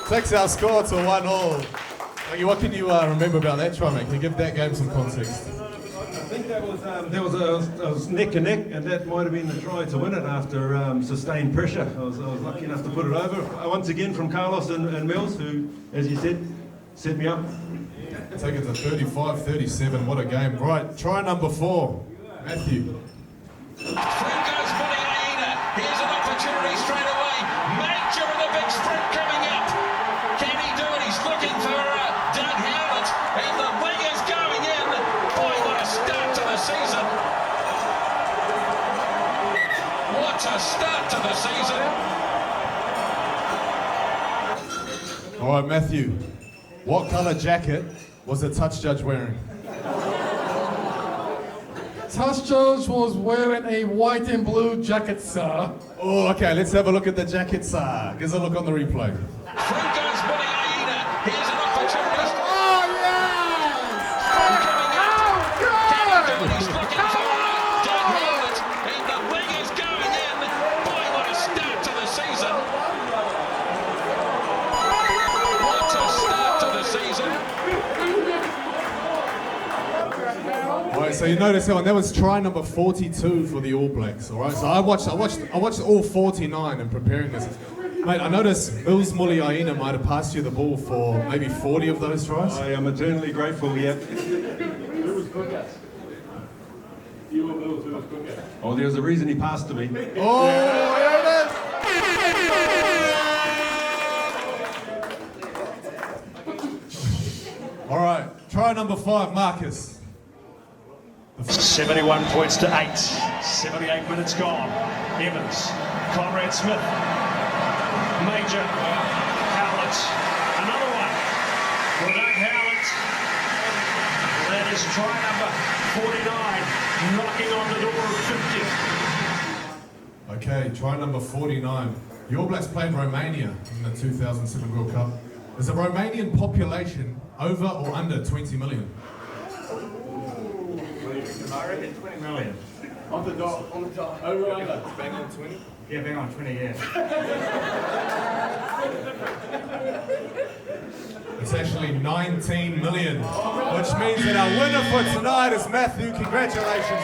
Speaker 3: Takes our score to 1-1. Okay, what can you remember about that try, mate? Can you give that game some context?
Speaker 11: I think that was neck and neck, and that might have been the try to win it after sustained pressure. I was lucky enough to put it over. Once again from Carlos and Mills, who, as you said, set me up.
Speaker 3: Take it to 35-37. What a game. Right, try number 4. Matthew.
Speaker 7: Through goes Moana. Here's an opportunity straight away. Major with a big sprint coming up. Can he do it? He's looking for Doug Howlett, and the wing is going in. Boy, what a start to the season. What a start to the season.
Speaker 3: All right, Matthew. What colour jacket was the touch judge wearing?
Speaker 13: Touch Judge was wearing a white and blue jacket, sir.
Speaker 3: Oh, okay, let's have a look at the jacket, sir. Give us a look on the replay.
Speaker 7: Through goes Moana. Here's an opportunity.
Speaker 13: Oh, yes!
Speaker 7: Coming up. Can he do it? He's looking for Doug Howlett, and the wing is going in. Boy, what a start to the season. What a start to the season.
Speaker 3: All right, so you notice that was try number 42 for the All Blacks. All right, so I watched all 49 in preparing this. Mate, I noticed Mills Muliaina might have passed you the ball for maybe 40 of those tries.
Speaker 11: I am eternally grateful, yeah.
Speaker 6: Who was quicker? You or Mills, who was quicker?
Speaker 11: Oh, there's a reason he passed to me.
Speaker 3: Oh, there it is! All right, try number 5, Marcus.
Speaker 14: 71 points to 8. 78 minutes gone. Evans, Conrad Smith, Major, Howlett, another one for Doug Howlett. That is try number 49, knocking on the door of 50.
Speaker 3: Okay, try number 49. The All Blacks played Romania in the 2007 World Cup. Is the Romanian population over or under 20 million?
Speaker 5: I reckon 20 million.
Speaker 6: On the dot. Over or under?
Speaker 3: Bang on 20?
Speaker 5: Yeah, bang on 20, yeah.
Speaker 3: It's actually 19 million, which means that our winner for tonight is Matthew. Congratulations,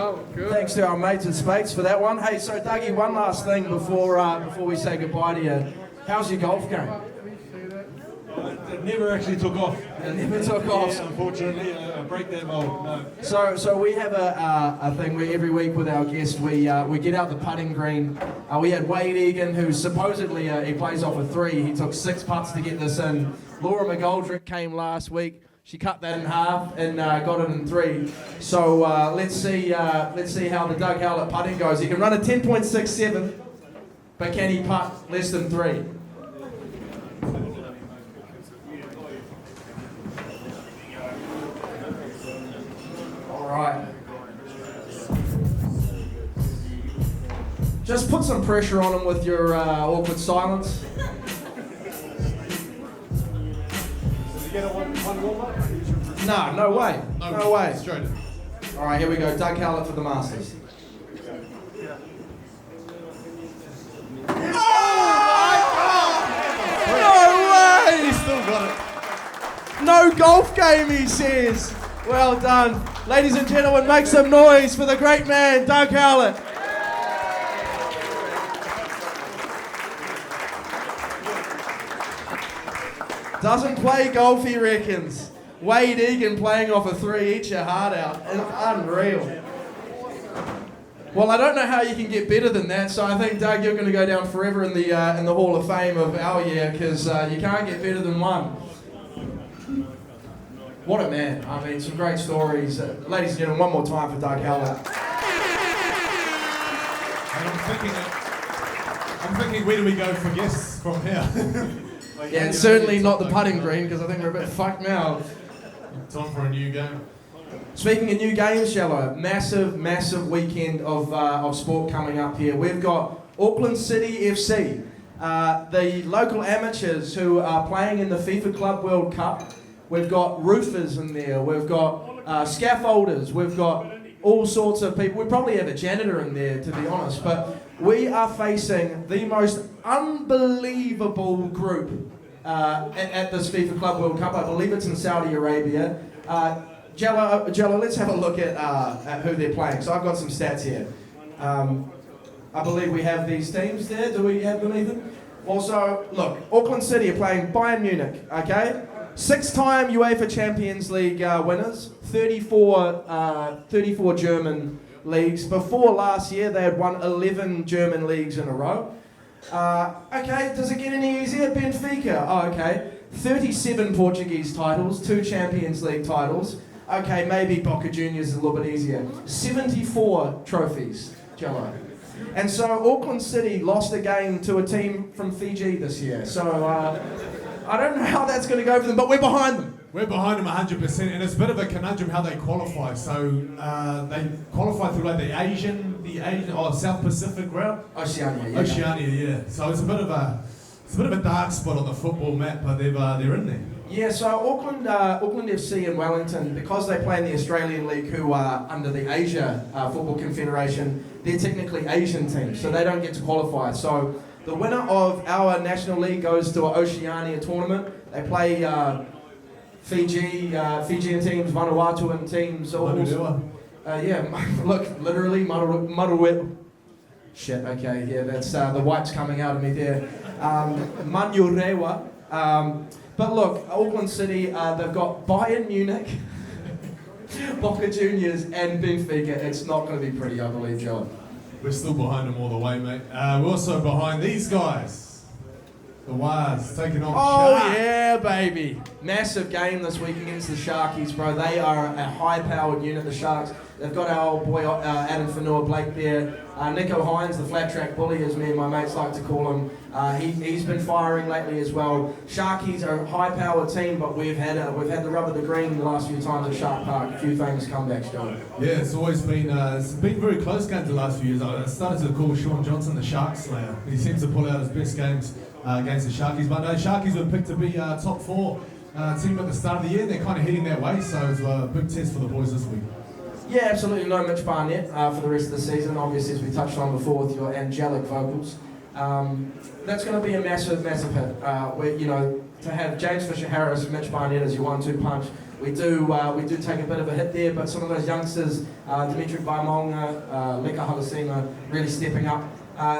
Speaker 2: Oh, good. Thanks to our mates at Spates for that one. Hey, so Dougie, one last thing before we say goodbye to you. How's your golf game?
Speaker 11: It never actually took off.
Speaker 2: It never took off.
Speaker 11: Yeah, unfortunately, I break that mold. No.
Speaker 2: So we have a thing where every week with our guest we get out the putting green. We had Wade Egan, who supposedly he plays off a 3. He took 6 putts to get this in. Laura McGoldrick came last week. She cut that in half and got it in 3. So let's see how the Doug Howlett putting goes. He can run a 10.67, but can he putt less than 3? All right. Just put some pressure on him with your awkward silence. No, no way. No way.
Speaker 3: Straight.
Speaker 2: All right, here we go. Doug Howlett for the Masters. No way!
Speaker 3: He still got it.
Speaker 2: No golf game, he says. Well done. Ladies and gentlemen, make some noise for the great man, Doug Howlett. Doesn't play golf, he reckons. Wade Egan playing off a 3, eat your heart out. Unreal. Well, I don't know how you can get better than that, so I think, Doug, you're going to go down forever in the Hall of Fame of our year, because you can't get better than 1. What a man. I mean, some great stories. Ladies and gentlemen, one more time for Doug Howlett.
Speaker 3: And I'm thinking, where do we go for guests from here?
Speaker 2: Yeah, and certainly not the putting green, because I think we're a bit fucked now.
Speaker 3: Time for a new game.
Speaker 2: Speaking of new games, Shallow, massive weekend of sport coming up here. We've got Auckland City FC, the local amateurs who are playing in the FIFA Club World Cup. We've got roofers in there, we've got scaffolders, we've got all sorts of people. We probably have a janitor in there, to be honest, but we are facing the most unbelievable group at this FIFA Club World Cup. I believe it's in Saudi Arabia. Jello, let's have a look at who they're playing. So I've got some stats here. I believe we have these teams there. Do we have them, Ethan? Also, look, Auckland City are playing Bayern Munich, okay? 6-time UEFA Champions League winners, 34 German leagues. Before last year, they had won 11 German leagues in a row. Okay, does it get any easier? Benfica, oh, okay. 37 Portuguese titles, 2 Champions League titles. Okay, maybe Boca Juniors is a little bit easier. 74 trophies, Jello. And so Auckland City lost a game to a team from Fiji this year. So I don't know how that's going to go for them, but we're behind them.
Speaker 3: We're behind them 100%, and it's a bit of a conundrum how they qualify. So they qualify through like the Asian South Pacific route.
Speaker 2: Oceania, yeah.
Speaker 3: Oceania, yeah. So it's a bit of a dark spot on the football map, but they're in there.
Speaker 2: Yeah, so Auckland FC in Wellington, because they play in the Australian League, who are under the Asia Football Confederation, they're technically Asian teams, so they don't get to qualify. So the winner of our National League goes to an Oceania tournament. They play Fijian teams, Vanuatuan teams. Look, literally, Maruwe. Shit, okay, yeah, that's the white's coming out of me there. Manurewa. But look, Auckland City, they've got Bayern Munich, Boca Juniors, and Benfica. It's not going to be pretty, I believe, John.
Speaker 3: We're still behind them all the way, mate. We're also behind these guys. The Waz taking on Shark.
Speaker 2: Yeah, baby. Massive game this week against the Sharkies, bro. They are a high-powered unit, the Sharks. They've got our old boy Adam Fanua-Blake there. Nico Hines, the flat track bully, as me and my mates like to call him. He's been firing lately as well. Sharkies are a high-powered team, but we've had the rub of the green the last few times at Shark Park. A few famous comebacks, John.
Speaker 3: Yeah, it's always been very close games the last few years. I started to call Sean Johnson the Shark Slayer. He seems to pull out his best games against the Sharkies. But no, Sharkies were picked to be top 4 team at the start of the year. They're kind of heading that way, so it's a big test for the boys this week.
Speaker 2: Yeah, absolutely. No Mitch Barnett for the rest of the season, obviously, as we touched on before with your angelic vocals. That's going to be a massive hit. To have James Fisher-Harris, Mitch Barnett as your 1-2 punch, we do take a bit of a hit there, but some of those youngsters, Dimitri Baimonga, Leka Halasima, really stepping up.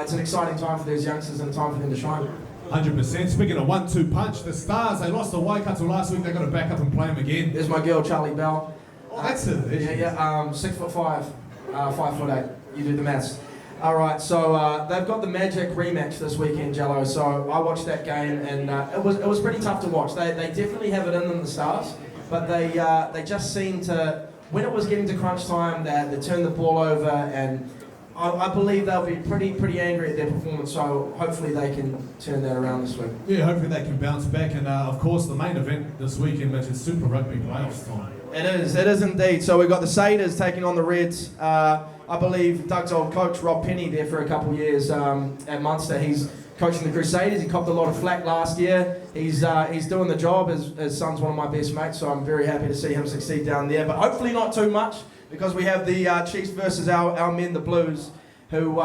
Speaker 2: It's an exciting time for those youngsters and a time for them to shine.
Speaker 3: 100%. Speaking of 1-2 punch, the Stars, they lost to Waikato last week. They've got to back up and play them again.
Speaker 2: There's my girl, Charlie Bell.
Speaker 3: Oh, that's it.
Speaker 2: 6'5", 5'8". You do the maths. All right, so they've got the Magic rematch this weekend, Jello. So I watched that game, and it was pretty tough to watch. They definitely have it in them, the Stars. but they just seemed to, when it was getting to crunch time, they turned the ball over, and I believe they'll be pretty angry at their performance, so hopefully they can turn that around this week.
Speaker 3: Yeah, hopefully they can bounce back, and of course the main event this weekend, which is Super Rugby playoffs time.
Speaker 2: It is indeed. So we've got the Satyrs taking on the Reds. I believe Doug's old coach, Rob Penny, there for a couple of years at Munster. He's coaching the Crusaders. He copped a lot of flack last year. He's doing the job. His son's one of my best mates, so I'm very happy to see him succeed down there. But hopefully not too much, because we have the Chiefs versus our men, the Blues, who,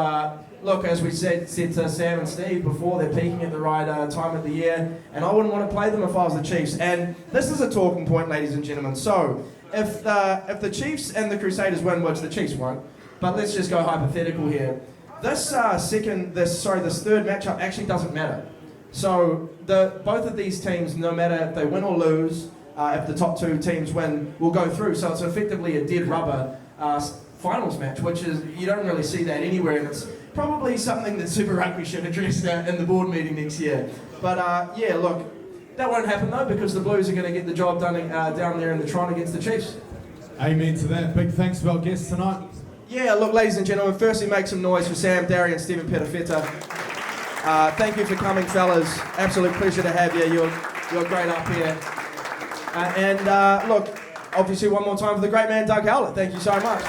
Speaker 2: look, as we said to Sam and Steve before, they're peaking at the right time of the year, and I wouldn't want to play them if I was the Chiefs. And this is a talking point, ladies and gentlemen. So if the Chiefs and the Crusaders win, which the Chiefs won't, but let's just go hypothetical here. This third matchup actually doesn't matter. So both of these teams, no matter if they win or lose, if the top two teams win, will go through. So it's effectively a dead rubber finals match, which is, you don't really see that anywhere, and it's probably something that Super Rugby should address in the board meeting next year. But yeah, look, that won't happen though, because the Blues are going to get the job done down there in the Tron against the Chiefs.
Speaker 3: Amen to that. Big thanks to our guests tonight.
Speaker 2: Yeah, look, ladies and gentlemen, firstly make some noise for Sam Darry and Stephen Perofeta. Thank you for coming, fellas. Absolute pleasure to have you. You're great up here. And look, obviously one more time for the great man Doug Howlett. Thank you so much.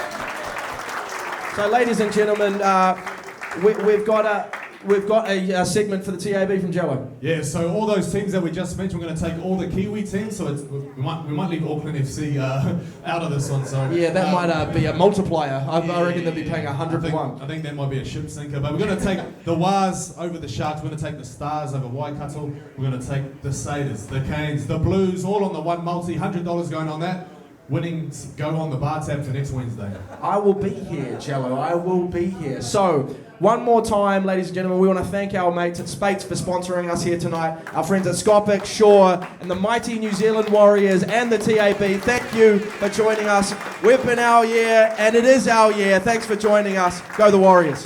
Speaker 2: So, ladies and gentlemen, we've got a segment for the TAB from Jello.
Speaker 3: Yeah, so all those teams that we just mentioned, we're going to take all the Kiwi teams, so we might leave Auckland FC out of this one. So
Speaker 2: yeah, that might be a multiplier. I reckon they'll be paying 100 to 1.
Speaker 3: I think that might be a ship sinker, but we're going to take the Waz over the Sharks, we're going to take the Stars over Waikato, we're going to take the Satyrs, the Canes, the Blues, all on the one multi, $100 going on that. Winnings go on the bar tab for next Wednesday.
Speaker 2: I will be here, Jello. I will be here. So, one more time, ladies and gentlemen, we want to thank our mates at Spates for sponsoring us here tonight. Our friends at Scopic, Shaw, and the mighty New Zealand Warriors and the TAB. Thank you for joining us. We've been our year, and it is our year. Thanks for joining us. Go the Warriors.